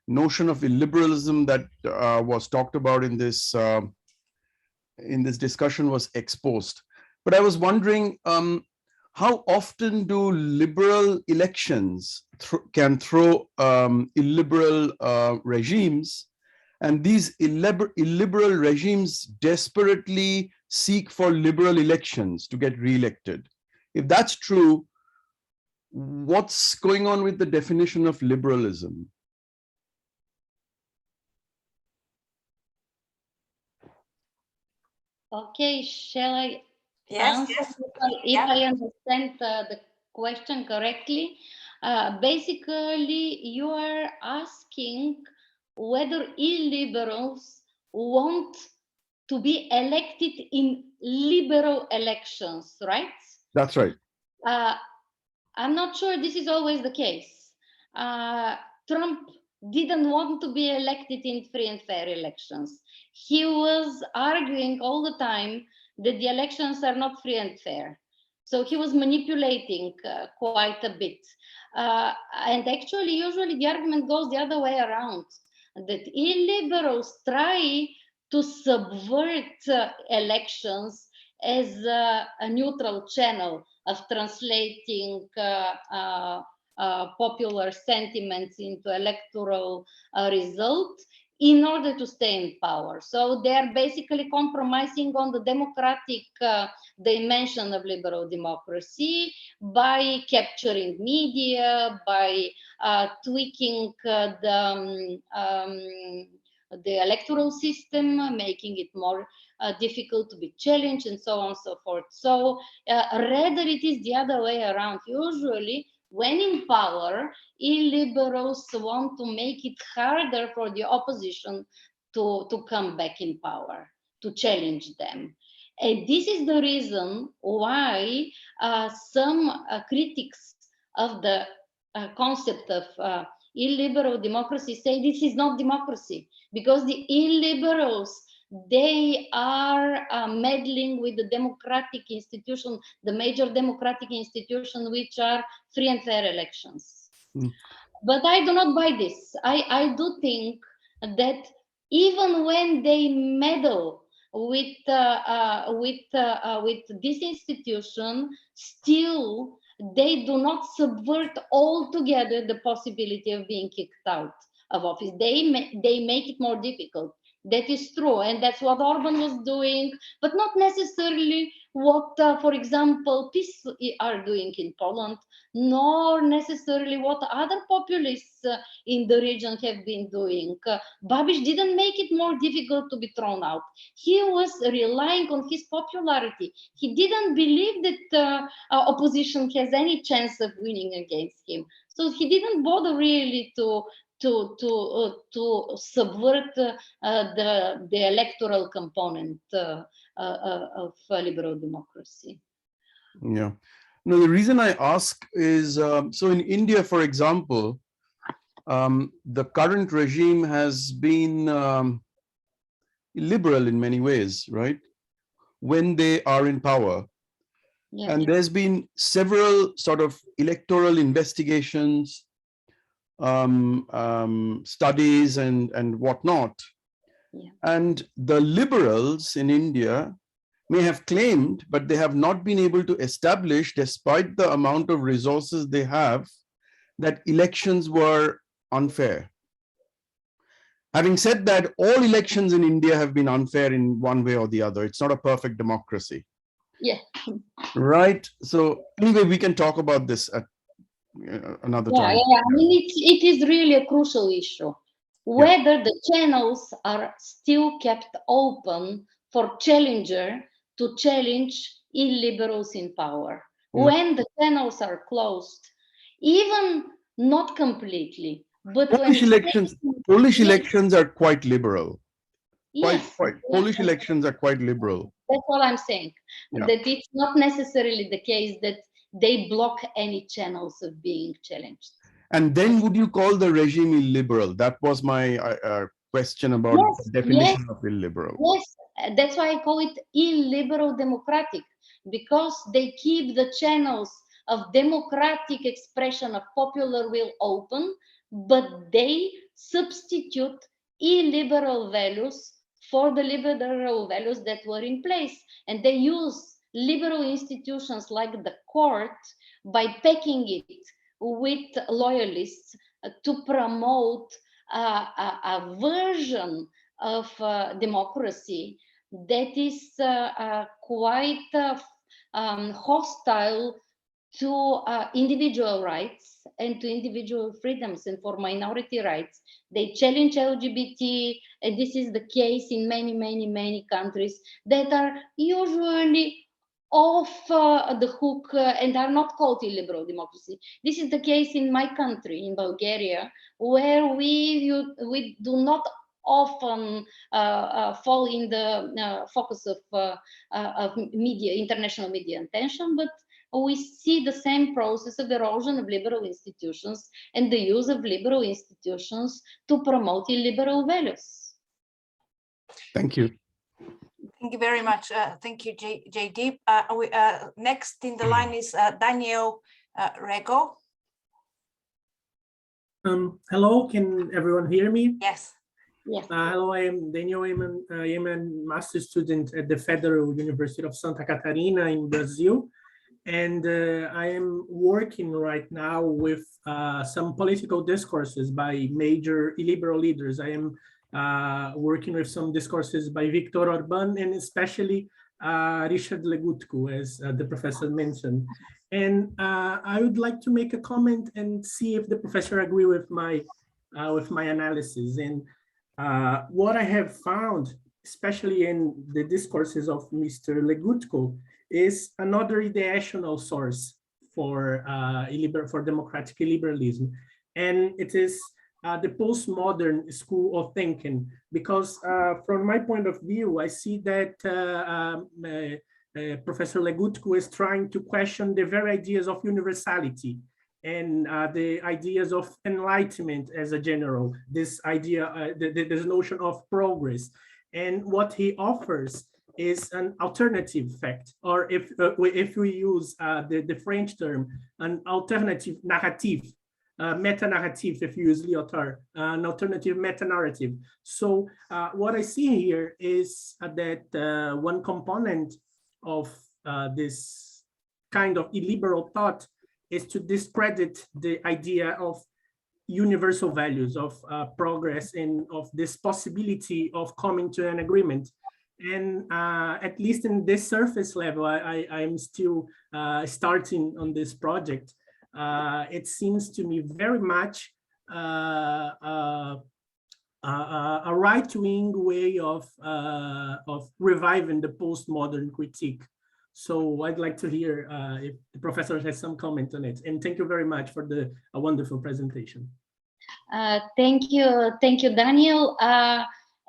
notion of illiberalism that was talked about in this discussion was ex post. But I was wondering, how often do liberal elections can throw illiberal regimes, and these illiberal regimes desperately seek for liberal elections to get re-elected? If that's true, what's going on with the definition of liberalism? Okay, shall I Yes. answer if I understand the question correctly? Basically, you are asking whether illiberals want to be elected in liberal elections, right? That's right. I'm not sure this is always the case. Trump didn't want to be elected in free and fair elections. He was arguing all the time that the elections are not free and fair. So he was manipulating quite a bit. And actually, usually the argument goes the other way around, that illiberals try to subvert elections as a neutral channel of translating popular sentiments into electoral results in order to stay in power. So they are basically compromising on the democratic dimension of liberal democracy by capturing media, by tweaking the electoral system, making it more difficult to be challenged, and so on and so forth. So rather it is the other way around. Usually, when in power, illiberals want to make it harder for the opposition to come back in power, to challenge them. And this is the reason why some critics of the concept of illiberal democracy say this is not democracy, because the illiberals, they are meddling with the democratic institution, the major democratic institution, which are free and fair elections. But I do not buy this. I do think that even when they meddle with this institution, still they do not subvert altogether the possibility of being kicked out of office. They make it more difficult. That is true, and that's what Orban was doing, but not necessarily what, for example, PiS are doing in Poland, nor necessarily what other populists in the region have been doing. Babiš didn't make it more difficult to be thrown out. He was relying on his popularity. He didn't believe that opposition has any chance of winning against him. So he didn't bother really to subvert the electoral component of liberal democracy. Yeah. No, the reason I ask is, so in India, for example, the current regime has been liberal in many ways, right? When they are in power. Yeah. And there's been several sort of electoral investigations, studies and whatnot. Yeah. And the liberals in India may have claimed, but they have not been able to establish, despite the amount of resources they have, that elections were unfair. Having said that, all elections in India have been unfair in one way or the other. It's not a perfect democracy. Yeah. Right. So anyway, we can talk about this at another time. Yeah. I mean, it is really a crucial issue. Whether the channels are still kept open for challenger to challenge illiberals in power. When the channels are closed, even not completely, but Polish elections are quite liberal. Polish elections are quite liberal. That's all I'm saying. Yeah. That it's not necessarily the case that they block any channels of being challenged. And then would you call the regime illiberal? That was my question about the definition of illiberal. Yes, that's why I call it illiberal democratic, because they keep the channels of democratic expression of popular will open, but they substitute illiberal values for the liberal values that were in place. And they use liberal institutions like the court by packing it with loyalists to promote a version of democracy that is quite hostile to individual rights and to individual freedoms and for minority rights. They challenge LGBT, and this is the case in many countries that are usually off the hook and are not called illiberal democracy. This is the case in my country, in Bulgaria, where we do not often fall in the focus of media, international media attention, but we see the same process of erosion of liberal institutions and the use of liberal institutions to promote illiberal values. Thank you. Thank you very much. Thank you, JD. Next in the line is Daniel Rego. Hello, can everyone hear me? Yes. Yes. Hello, I am Daniel. I am a master's student at the Federal University of Santa Catarina in Brazil. And I am working right now with some political discourses by major illiberal leaders. I am working with some discourses by Victor Orban and especially Richard Legutko, as the professor mentioned. And I would like to make a comment and see if the professor agree with my analysis. And what I have found, especially in the discourses of Mr. Legutko, is another ideational source for democratic illiberalism, and it is the postmodern school of thinking. Because from my point of view, I see that Professor Legutko is trying to question the very ideas of universality and the ideas of enlightenment as a general, this idea, this notion of progress. And what he offers is an alternative fact, or if we use the French term, an alternative narrative, meta-narrative, if you use Lyotard, an alternative meta-narrative. So what I see here is that one component of this kind of illiberal thought is to discredit the idea of universal values, of progress, and of this possibility of coming to an agreement. And at least in this surface level, I'm still starting on this project. It seems to me very much a right-wing way of reviving the postmodern critique. So I'd like to hear if the professor has some comment on it. And thank you very much for a wonderful presentation. Thank you, Daniel.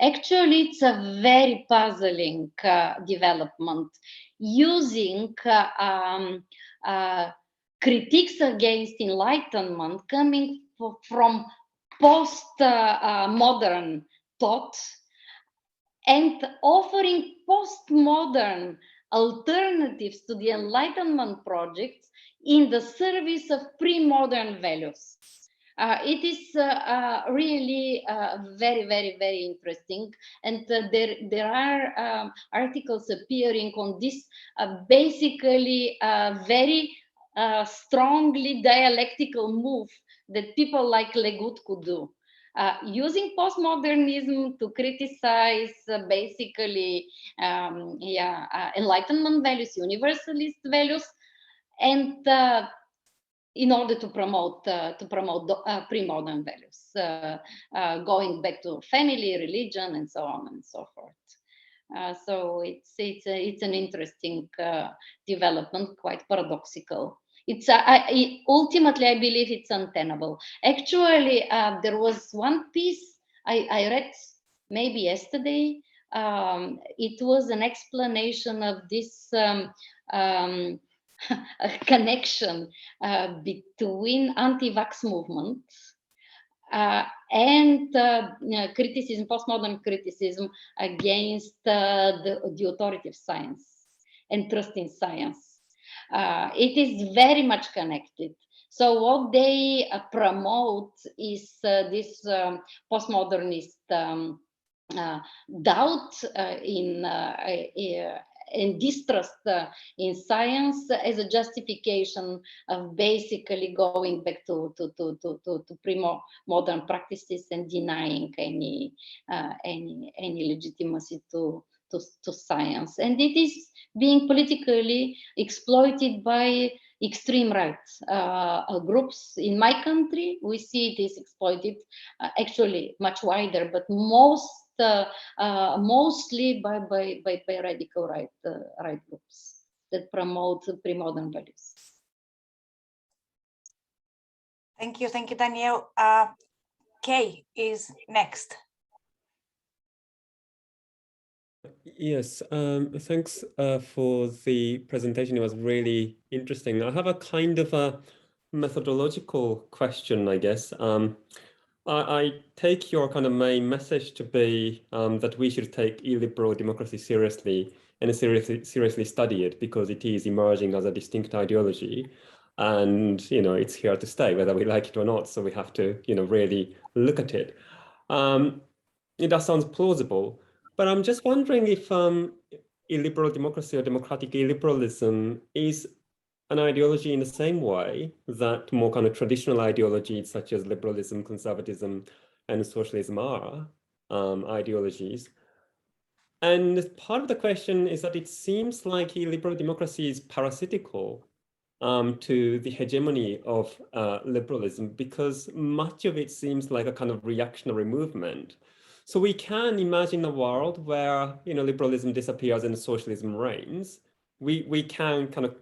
Actually, it's a very puzzling development. Using critiques against Enlightenment coming from post-modern thought and offering postmodern alternatives to the Enlightenment projects in the service of pre-modern values. It is really very, very, very interesting. And there are articles appearing on this basically very strongly dialectical move that people like Legutko do. Using postmodernism to criticize basically Enlightenment values, universalist values, and in order to promote pre-modern values, going back to family, religion, and so on and so forth. So it's an interesting development, quite paradoxical. It's ultimately, I believe it's untenable. Actually, there was one piece I read maybe yesterday. It was an explanation of this connection between anti-vax movement and criticism, postmodern criticism against the authority of science and trust in science. It is very much connected. So what they promote is this postmodernist doubt and distrust in science as a justification of basically going back to pre-modern practices and denying any legitimacy to science. And it is being politically exploited by extreme right groups. In my country, we see it is exploited actually much wider, but mostly by radical right groups that promote pre-modern values. Thank you, Daniel. Kay is next. Yes, thanks for the presentation. It was really interesting. I have a kind of a methodological question, I guess. I take your kind of main message to be that we should take illiberal democracy seriously and seriously study it, because it is emerging as a distinct ideology, and it's here to stay, whether we like it or not. So we have to really look at it. That sounds plausible, but I'm just wondering if illiberal democracy or democratic illiberalism is an ideology in the same way that more kind of traditional ideologies such as liberalism, conservatism, and socialism are, ideologies. And part of the question is that it seems like illiberal democracy is parasitical to the hegemony of liberalism, because much of it seems like a kind of reactionary movement. So we can imagine a world where, you know, liberalism disappears and socialism reigns. We can kind of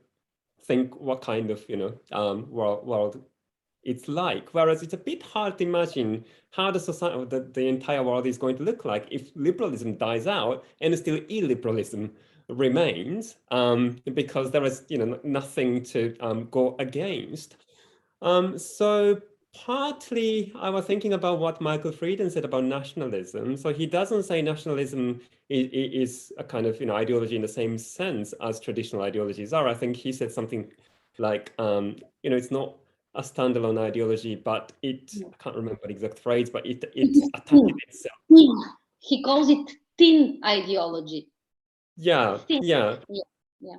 think what kind of, you know, world it's like. Whereas it's a bit hard to imagine how the society, the entire world is going to look like if liberalism dies out and still illiberalism remains, because there is, you know, nothing to go against. So partly I was thinking about what Michael Frieden said about nationalism. So he doesn't say nationalism is a kind of, you know, ideology in the same sense as traditional ideologies are. I think he said something like, you know, it's not a standalone ideology, but it, I can't remember the exact phrase, but it attaches itself. He calls it thin ideology. Yeah, Thin. yeah. Yeah.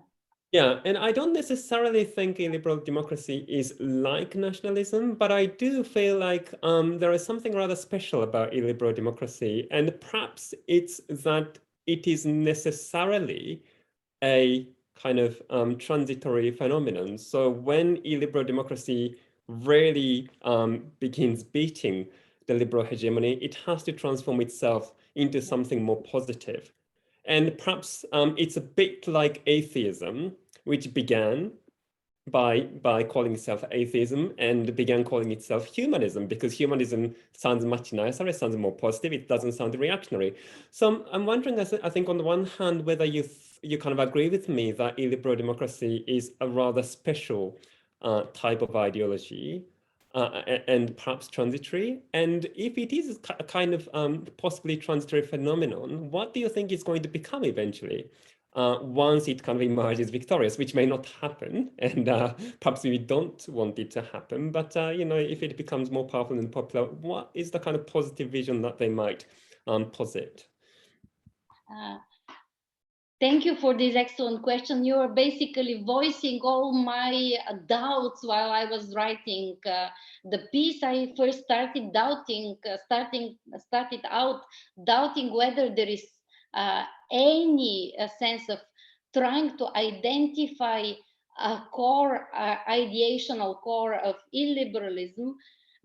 Yeah, and I don't necessarily think illiberal democracy is like nationalism, but I do feel like there is something rather special about illiberal democracy, and perhaps it's that it is necessarily a kind of transitory phenomenon. So when illiberal democracy really begins beating the liberal hegemony, it has to transform itself into something more positive. And perhaps it's a bit like atheism, which began by calling itself atheism and began calling itself humanism, because humanism sounds much nicer, it sounds more positive, it doesn't sound reactionary. So I'm wondering, I think on the one hand, whether you kind of agree with me that illiberal democracy is a rather special type of ideology, and perhaps transitory. And if it is a kind of possibly transitory phenomenon, what do you think is going to become eventually once it kind of emerges victorious, which may not happen, and perhaps we don't want it to happen, but you know, if it becomes more powerful and popular, what is the kind of positive vision that they might posit? Thank you for this excellent question. You are basically voicing all my doubts while I was writing the piece. I first started doubting, started out doubting whether there is any sense of trying to identify a core, ideational core of illiberalism,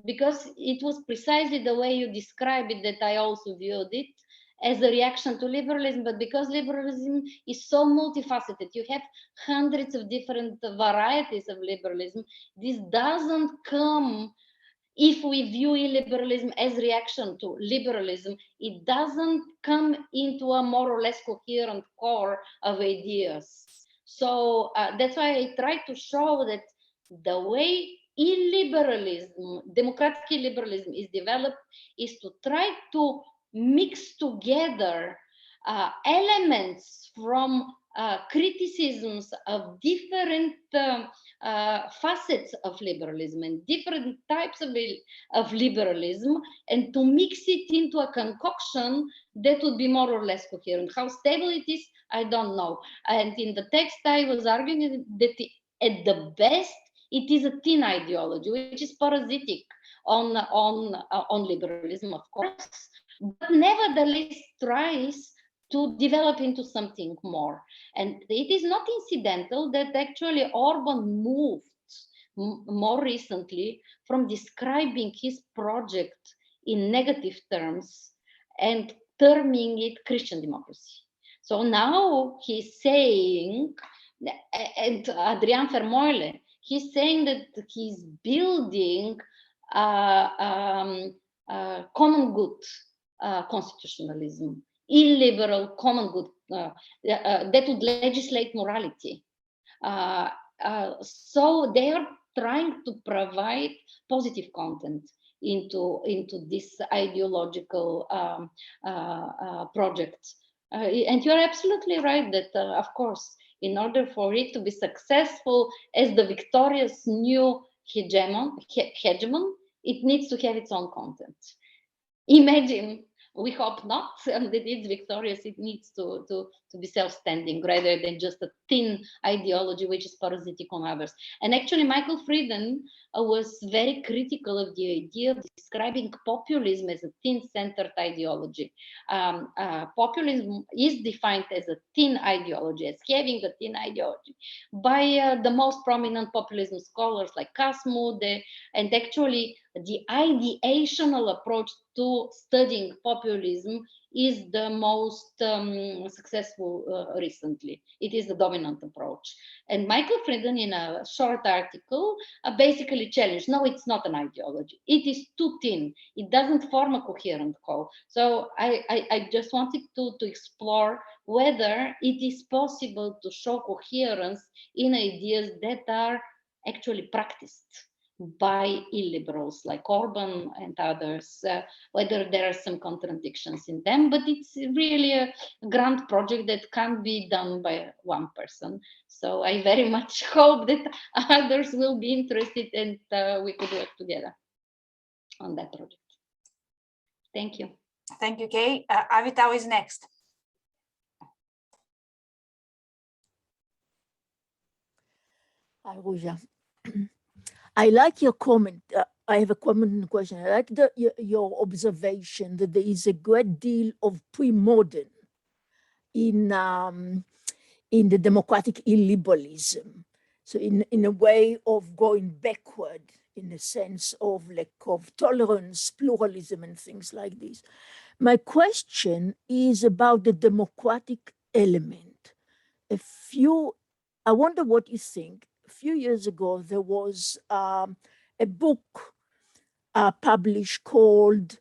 because it was precisely the way you describe it that I also viewed it, as a reaction to liberalism. But because liberalism is so multifaceted, you have hundreds of different varieties of liberalism, this doesn't come, if we view illiberalism as reaction to liberalism, it doesn't come into a more or less coherent core of ideas. So that's why I try to show that the way illiberalism, democratic illiberalism is developed, is to try to mix together elements from criticisms of different facets of liberalism and different types of liberalism, and to mix it into a concoction that would be more or less coherent. How stable it is, I don't know. And in the text, I was arguing that at the best, it is a thin ideology, which is parasitic on liberalism, of course, but nevertheless tries to develop into something more. And it is not incidental that actually Orban moved more recently from describing his project in negative terms and terming it Christian democracy. So now he's saying, and Adrian Vermeulen, he's saying that he's building common good constitutionalism, illiberal common good that would legislate morality. So they are trying to provide positive content into this ideological project. And you're absolutely right that, of course, in order for it to be successful as the victorious new hegemon, it needs to have its own content. Imagine We hope not, and that it's victorious. It needs to be self-standing rather than just a thin ideology which is parasitic on others. And actually, Michael Frieden was very critical of the idea of describing populism as a thin-centered ideology. Populism is defined as a thin ideology, as having a thin ideology, by the most prominent populism scholars like Kasmude, and actually the ideational approach to studying populism is the most successful recently. It is the dominant approach. And Michael Frieden, in a short article, basically challenged, no, it's not an ideology. It is too thin. It doesn't form a coherent whole. So I just wanted to explore whether it is possible to show coherence in ideas that are actually practiced by illiberals like Orban and others, whether there are some contradictions in them, but it's really a grand project that can't be done by one person. So I very much hope that others will be interested and we could work together on that project. Thank you. Thank you, Kay. Avitao is next. Hi, Ruzha. I like your comment. I have a common question. I like your observation that there is a great deal of pre-modern in the democratic illiberalism. So in a way of going backward, in the sense of lack of tolerance, pluralism, and things like this. My question is about the democratic element. I wonder what you think. A few years ago, there was a book published called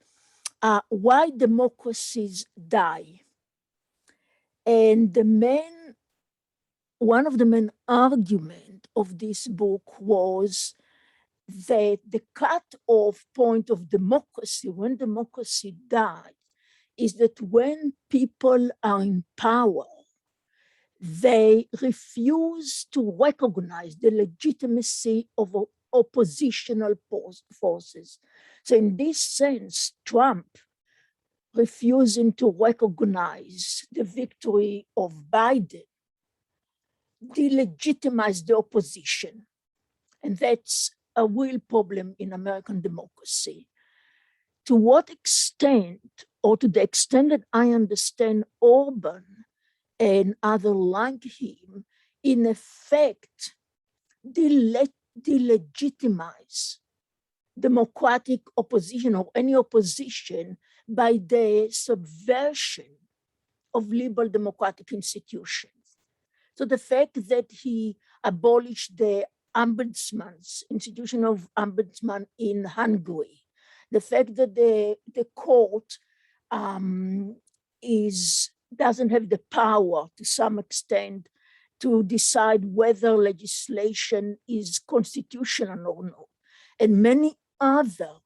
Why Democracies Die. And one of the main arguments of this book was that the cut-off point of democracy, when democracy dies, is that when people are in power, they refuse to recognize the legitimacy of oppositional forces. So in this sense, Trump refusing to recognize the victory of Biden delegitimized the opposition. And that's a real problem in American democracy. To what extent, or to the extent that I understand Orban and others like him, in effect, delegitimize democratic opposition or any opposition by the subversion of liberal democratic institutions. So the fact that he abolished the institution of ombudsman in Hungary, the fact that the court doesn't have the power to some extent to decide whether legislation is constitutional or not, and many other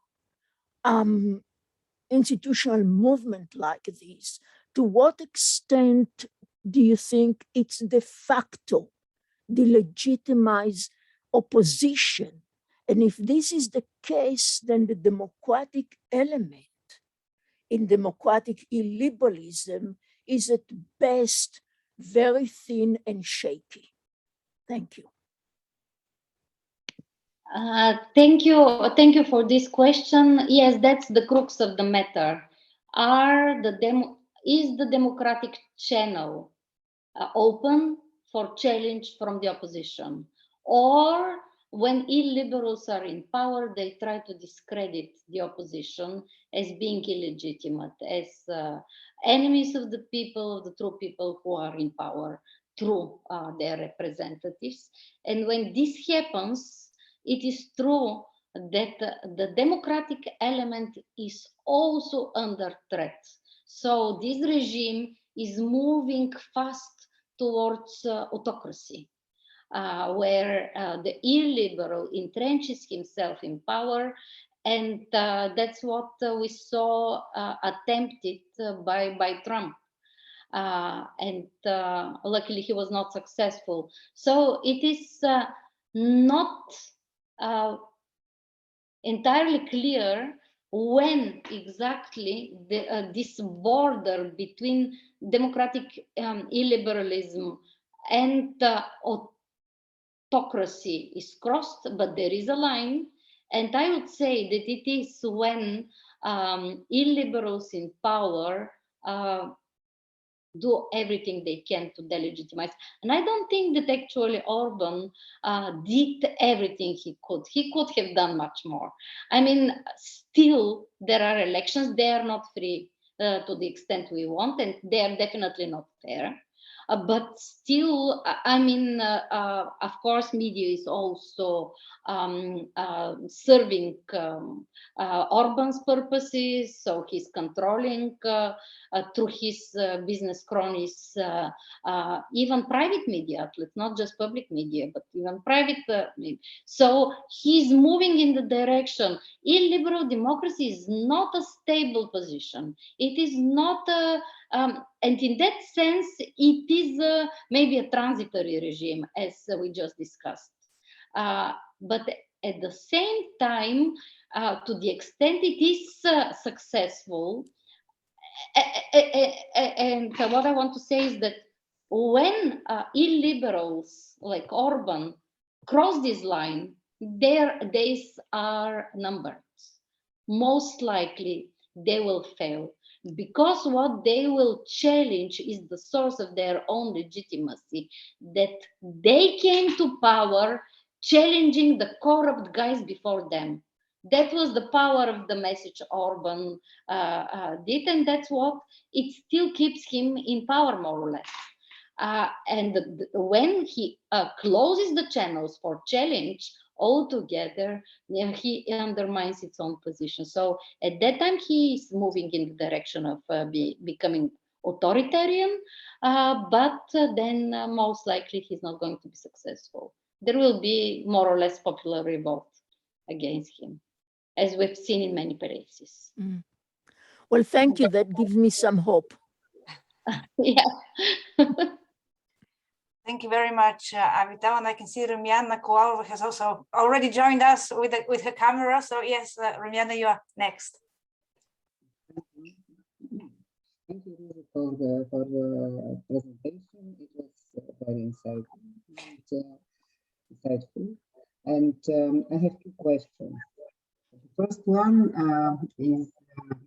institutional movements like this, to what extent do you think it's de facto delegitimize opposition? And if this is the case, then the democratic element in democratic illiberalism is at best very thin and shaky. Thank you. Thank you for this question. Yes, that's the crux of the matter. Is the democratic channel open for challenge from the opposition? Or when illiberals are in power, they try to discredit the opposition as being illegitimate, as enemies of the people, of the true people who are in power through their representatives. And when this happens, it is true that the democratic element is also under threat. So this regime is moving fast towards autocracy, where the illiberal entrenches himself in power. And that's what we saw attempted by Trump. And luckily he was not successful. So it is not entirely clear when exactly this border between democratic illiberalism and autocracy is crossed, but there is a line. And I would say that it is when illiberals in power do everything they can to delegitimize. And I don't think that actually Orban did everything he could. He could have done much more. I mean, still there are elections. They are not free to the extent we want, and they are definitely not fair. But still, I mean, of course, media is also serving Orban's purposes. So he's controlling through his business cronies, even private media outlets, not just public media, but even private media. So he's moving in the direction. Illiberal democracy is not a stable position. It is not a and in that sense, it is maybe a transitory regime, as we just discussed. But at the same time, to the extent it is successful, and what I want to say is that when illiberals like Orban cross this line, their days are numbered. Most likely, they will fail, because what they will challenge is the source of their own legitimacy, that they came to power challenging the corrupt guys before them. That was the power of the message Orban did, and that's what it still keeps him in power, more or less. And when he closes the channels for challenge altogether, he undermines its own position. So at that time, he is moving in the direction of becoming authoritarian, but then most likely he's not going to be successful. There will be more or less popular revolt against him, as we've seen in many places. Mm. Well, thank you. That gives me some hope. Yeah. Thank you very much, Avital. And I can see Rumiana Kovalova has also already joined us with her camera. So yes, Rumiana, you are next. Thank you for the presentation. It was very insightful. And I have two questions. The first one is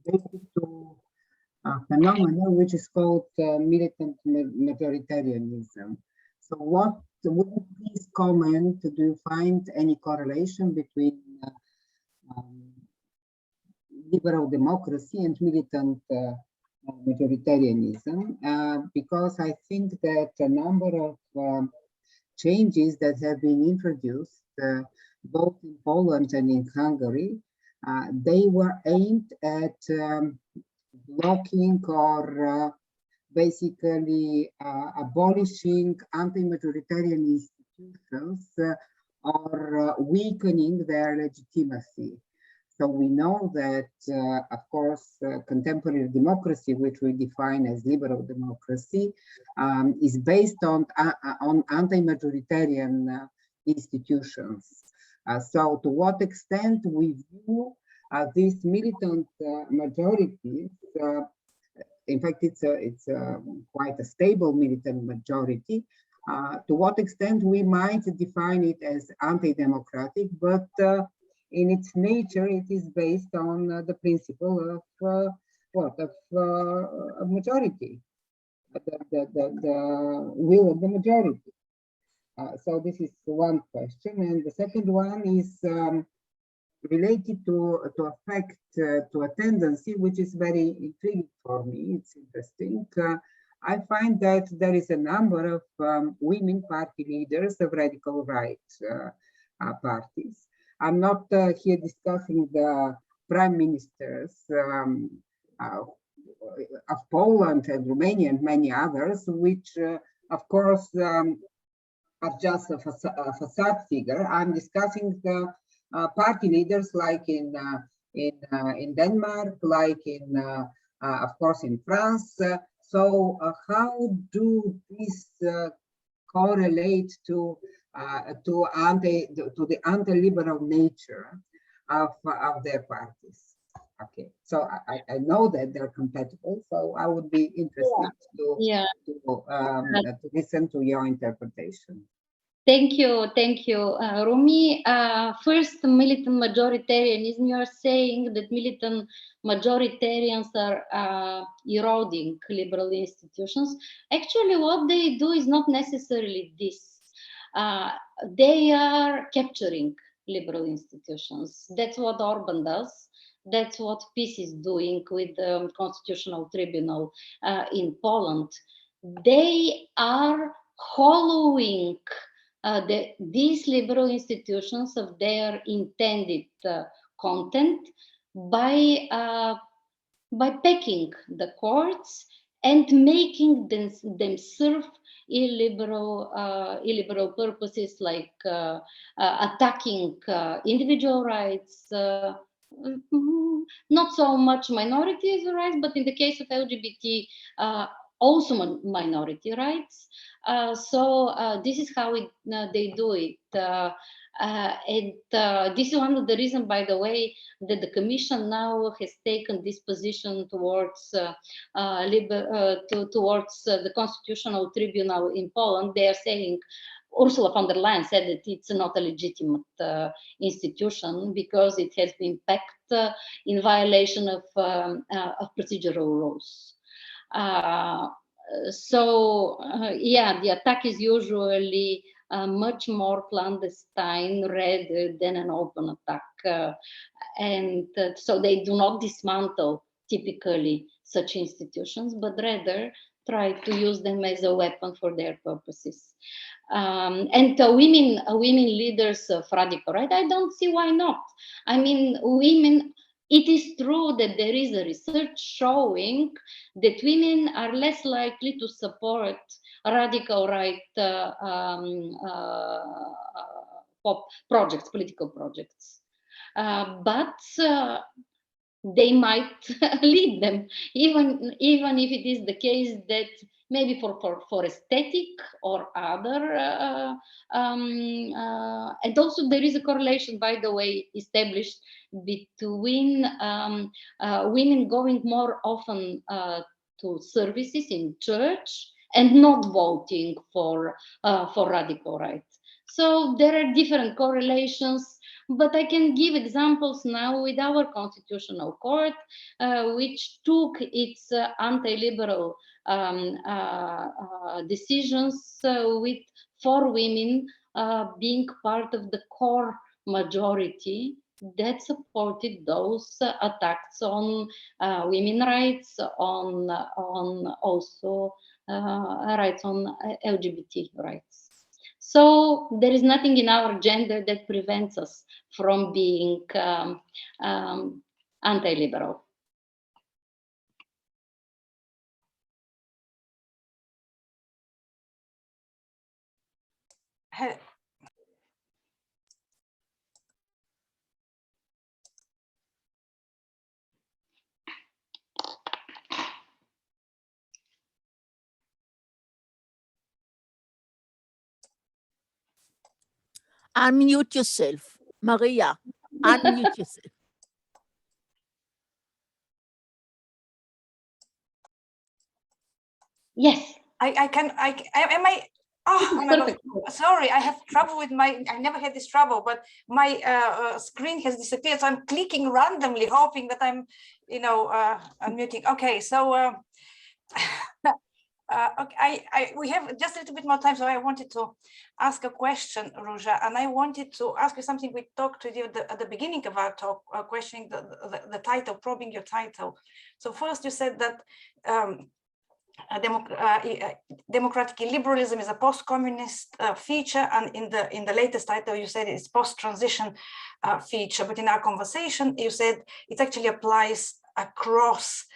related to a phenomenon which is called militant majoritarianism. So what would you please comment? Do you find any correlation between liberal democracy and militant majoritarianism? Because I think that a number of changes that have been introduced both in Poland and in Hungary, they were aimed at blocking or basically abolishing anti-majoritarian institutions or weakening their legitimacy. So we know that, of course, contemporary democracy, which we define as liberal democracy, is based on anti-majoritarian institutions. So to what extent we view these militant majorities, in fact, it's quite a stable militant majority. To what extent we might define it as anti-democratic, but in its nature, it is based on the principle of majority, the will of the majority. So this is one question, and the second one is related to a tendency which is very intriguing for me. It's interesting. I find that there is a number of women party leaders of radical right parties. I'm not here discussing the prime ministers of Poland and Romania and many others, which of course are just a facade figure. I'm discussing the party leaders like in Denmark, like in of course in France. So how do these correlate to the anti-liberal nature of their parties? Okay, so I know that they're compatible, so I would be interested to listen to your interpretation. Thank you, Rumi. First, militant majoritarianism. You are saying that militant majoritarians are eroding liberal institutions. Actually, what they do is not necessarily this. They are capturing liberal institutions. That's what Orban does. That's what PiS is doing with the Constitutional Tribunal in Poland. They are hollowing these liberal institutions of their intended content by packing the courts and making them serve illiberal purposes like attacking individual rights, not so much minorities' rights, but in the case of LGBT, also minority rights. So this is how they do it. This is one of the reasons, by the way, that the Commission now has taken this position towards the Constitutional Tribunal in Poland. They are saying, Ursula von der Leyen said that it's not a legitimate institution because it has been packed in violation of procedural rules. Yeah, the attack is usually much more clandestine rather than an open attack. So they do not dismantle typically such institutions, but rather try to use them as a weapon for their purposes. Women leaders of radical right, I don't see why not. I mean, women, it is true that there is a research showing that women are less likely to support radical right projects, political projects. But they might lead them, even if it is the case that maybe for aesthetic or other. And also there is a correlation, by the way, established between women going more often to services in church and not voting for radical right. So there are different correlations, but I can give examples now with our Constitutional Court, which took its anti-liberal decisions with 4 women being part of the core majority that supported those attacks on women's rights, on also rights on LGBT rights. So there is nothing in our gender that prevents us from being anti-liberal. Unmute yourself. Maria, unmute yourself. Yes. Am I? Oh my God. Sorry, I have trouble with I never had this trouble, but my screen has disappeared. So I'm clicking randomly, hoping that I'm, unmuting. Okay, so okay, we have just a little bit more time, so I wanted to ask a question, Ruzha, and I wanted to ask you something we talked to you at the beginning of our talk, questioning the title, probing your title. So first you said that democratic illiberalism is a post-communist feature, and in the latest title you said it's post-transition feature. But in our conversation, you said it actually applies across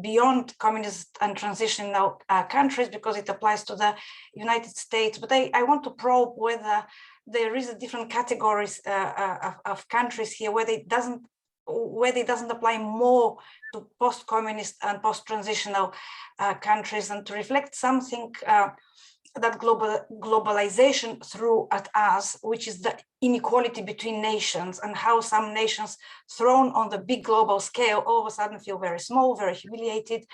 beyond communist and transitional countries because it applies to the United States. But I want to probe whether there is a different categories of countries here where it doesn't apply more to post-communist and post-transitional countries, and to reflect something that globalization threw at us, which is the inequality between nations, and how some nations thrown on the big global scale all of a sudden feel very small, very humiliated,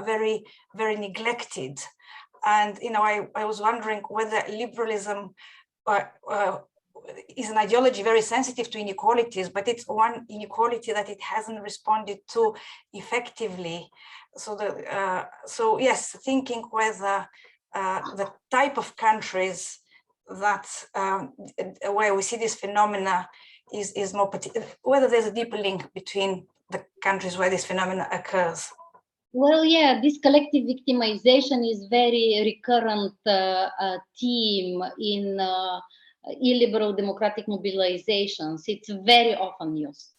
very, very neglected. And I was wondering whether liberalism is an ideology very sensitive to inequalities, but it's one inequality that it hasn't responded to effectively. So yes, thinking whether the type of countries that where we see this phenomena is more particular, whether there's a deeper link between the countries where this phenomena occurs. Well, yeah, this collective victimization is very recurrent theme in illiberal democratic mobilizations. It's very often used.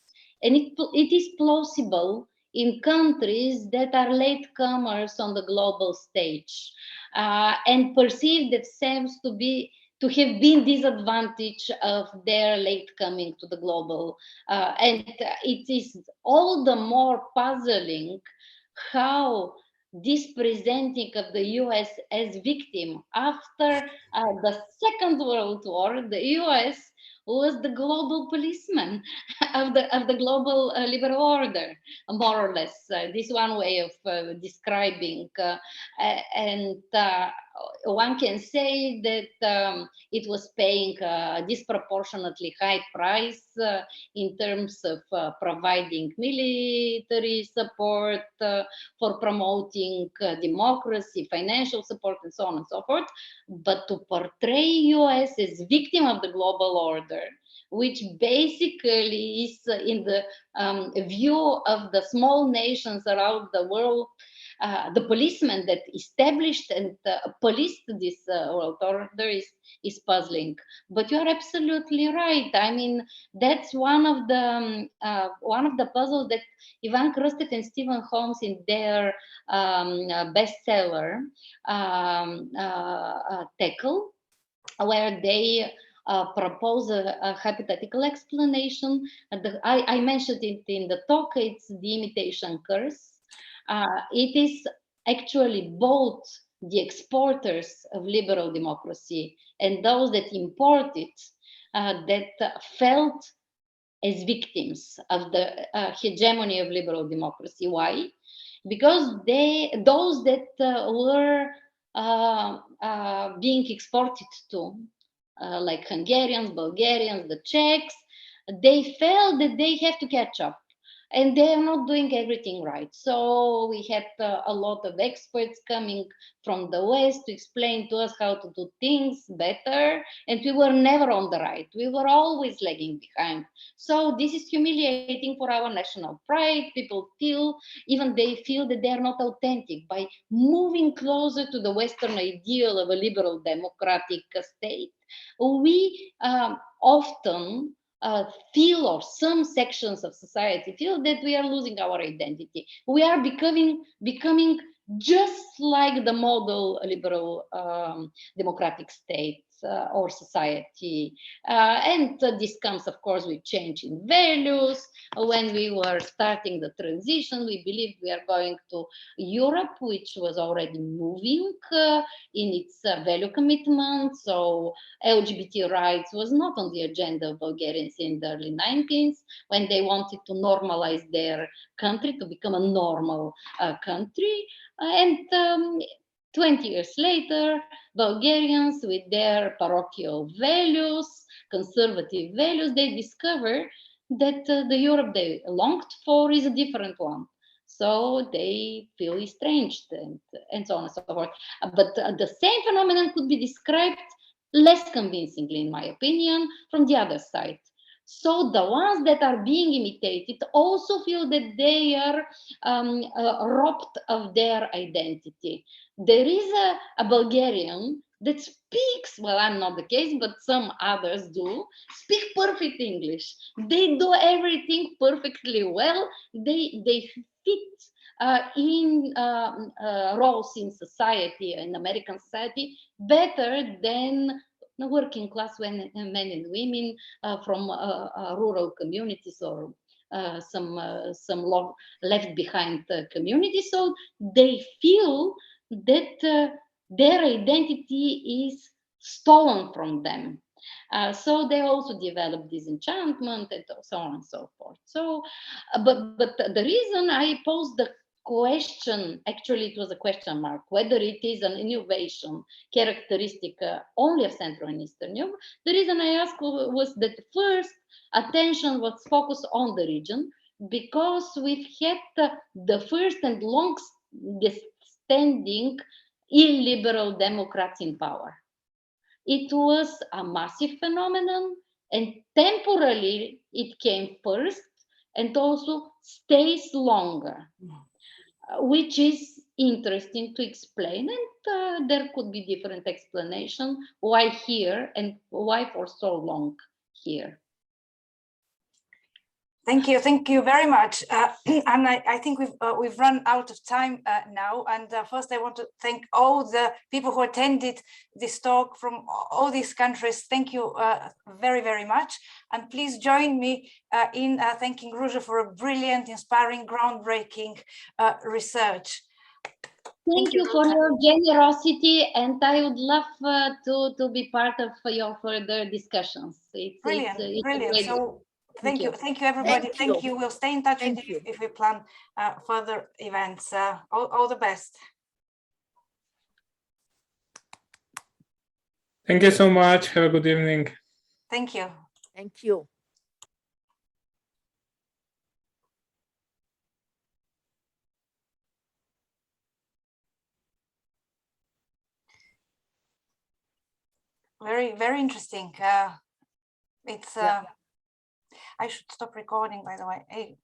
And it is plausible in countries that are latecomers on the global stage and perceive themselves to have been disadvantaged of their late coming to the global. And it is all the more puzzling how this presenting of the US as victim after the Second World War, the US was the global policeman of the global liberal order, more or less. This one way of describing, and one can say that it was paying a disproportionately high price in terms of providing military support, for promoting democracy, financial support, and so on and so forth. But to portray US as victim of the global order, which basically is in the view of the small nations around the world, the policemen that established and policed this world order is puzzling. But you're absolutely right. I mean, that's one of the puzzles that Ivan Krusted and Stephen Holmes in their bestseller tackle, where they propose a hypothetical explanation. I mentioned it in the talk. It's the Imitation Curse. It is actually both the exporters of liberal democracy and those that import it that felt as victims of the hegemony of liberal democracy. Why? Because those that were being exported to, like Hungarians, Bulgarians, the Czechs, they felt that they have to catch up. And they are not doing everything right. So we had a lot of experts coming from the West to explain to us how to do things better. And we were never on the right. We were always lagging behind. So this is humiliating for our national pride. People feel that they are not authentic. By moving closer to the Western ideal of a liberal democratic state, we often feel, or some sections of society feel, that we are losing our identity. We are becoming just like the model liberal democratic state or society. And this comes, of course, with change in values. When we were starting the transition, we believed we are going to Europe, which was already moving in its value commitment. So LGBT rights was not on the agenda of Bulgarians in the early 90s, when they wanted to normalize their country to become a normal country. And 20 years later, Bulgarians, with their parochial values, conservative values, they discover that the Europe they longed for is a different one. So they feel estranged and so on and so forth. But the same phenomenon could be described less convincingly, in my opinion, from the other side. So the ones that are being imitated also feel that they are robbed of their identity. There is a Bulgarian that speaks, well, I'm not the case, but some others do, speak perfect English. They do everything perfectly well. They fit in roles in society, in American society, better than working class men and women from rural communities or some left behind communities. So they feel that their identity is stolen from them. So they also develop disenchantment and so on and so forth. So, but the reason I posed the question, actually it was a question mark, whether it is an innovation characteristic only of Central and Eastern Europe. The reason I asked was that first attention was focused on the region, because we've had the first and long-standing illiberal democrats in power. It was a massive phenomenon, and temporarily it came first and also stays longer, which is interesting to explain. And there could be different explanation why here and why for so long here. Thank you very much. And I think we've run out of time now. And first, I want to thank all the people who attended this talk from all these countries. Thank you very, very much. And please join me in thanking Ruzha for a brilliant, inspiring, groundbreaking research. Thank you for your generosity, and I would love to be part of your further discussions. Brilliant. So, Thank you everybody. Thank you. We'll stay in touch with you if we plan further events. All the best. Thank you so much. Have a good evening. Thank you. Thank you. Very, very interesting. It's I should stop recording, by the way. Hey,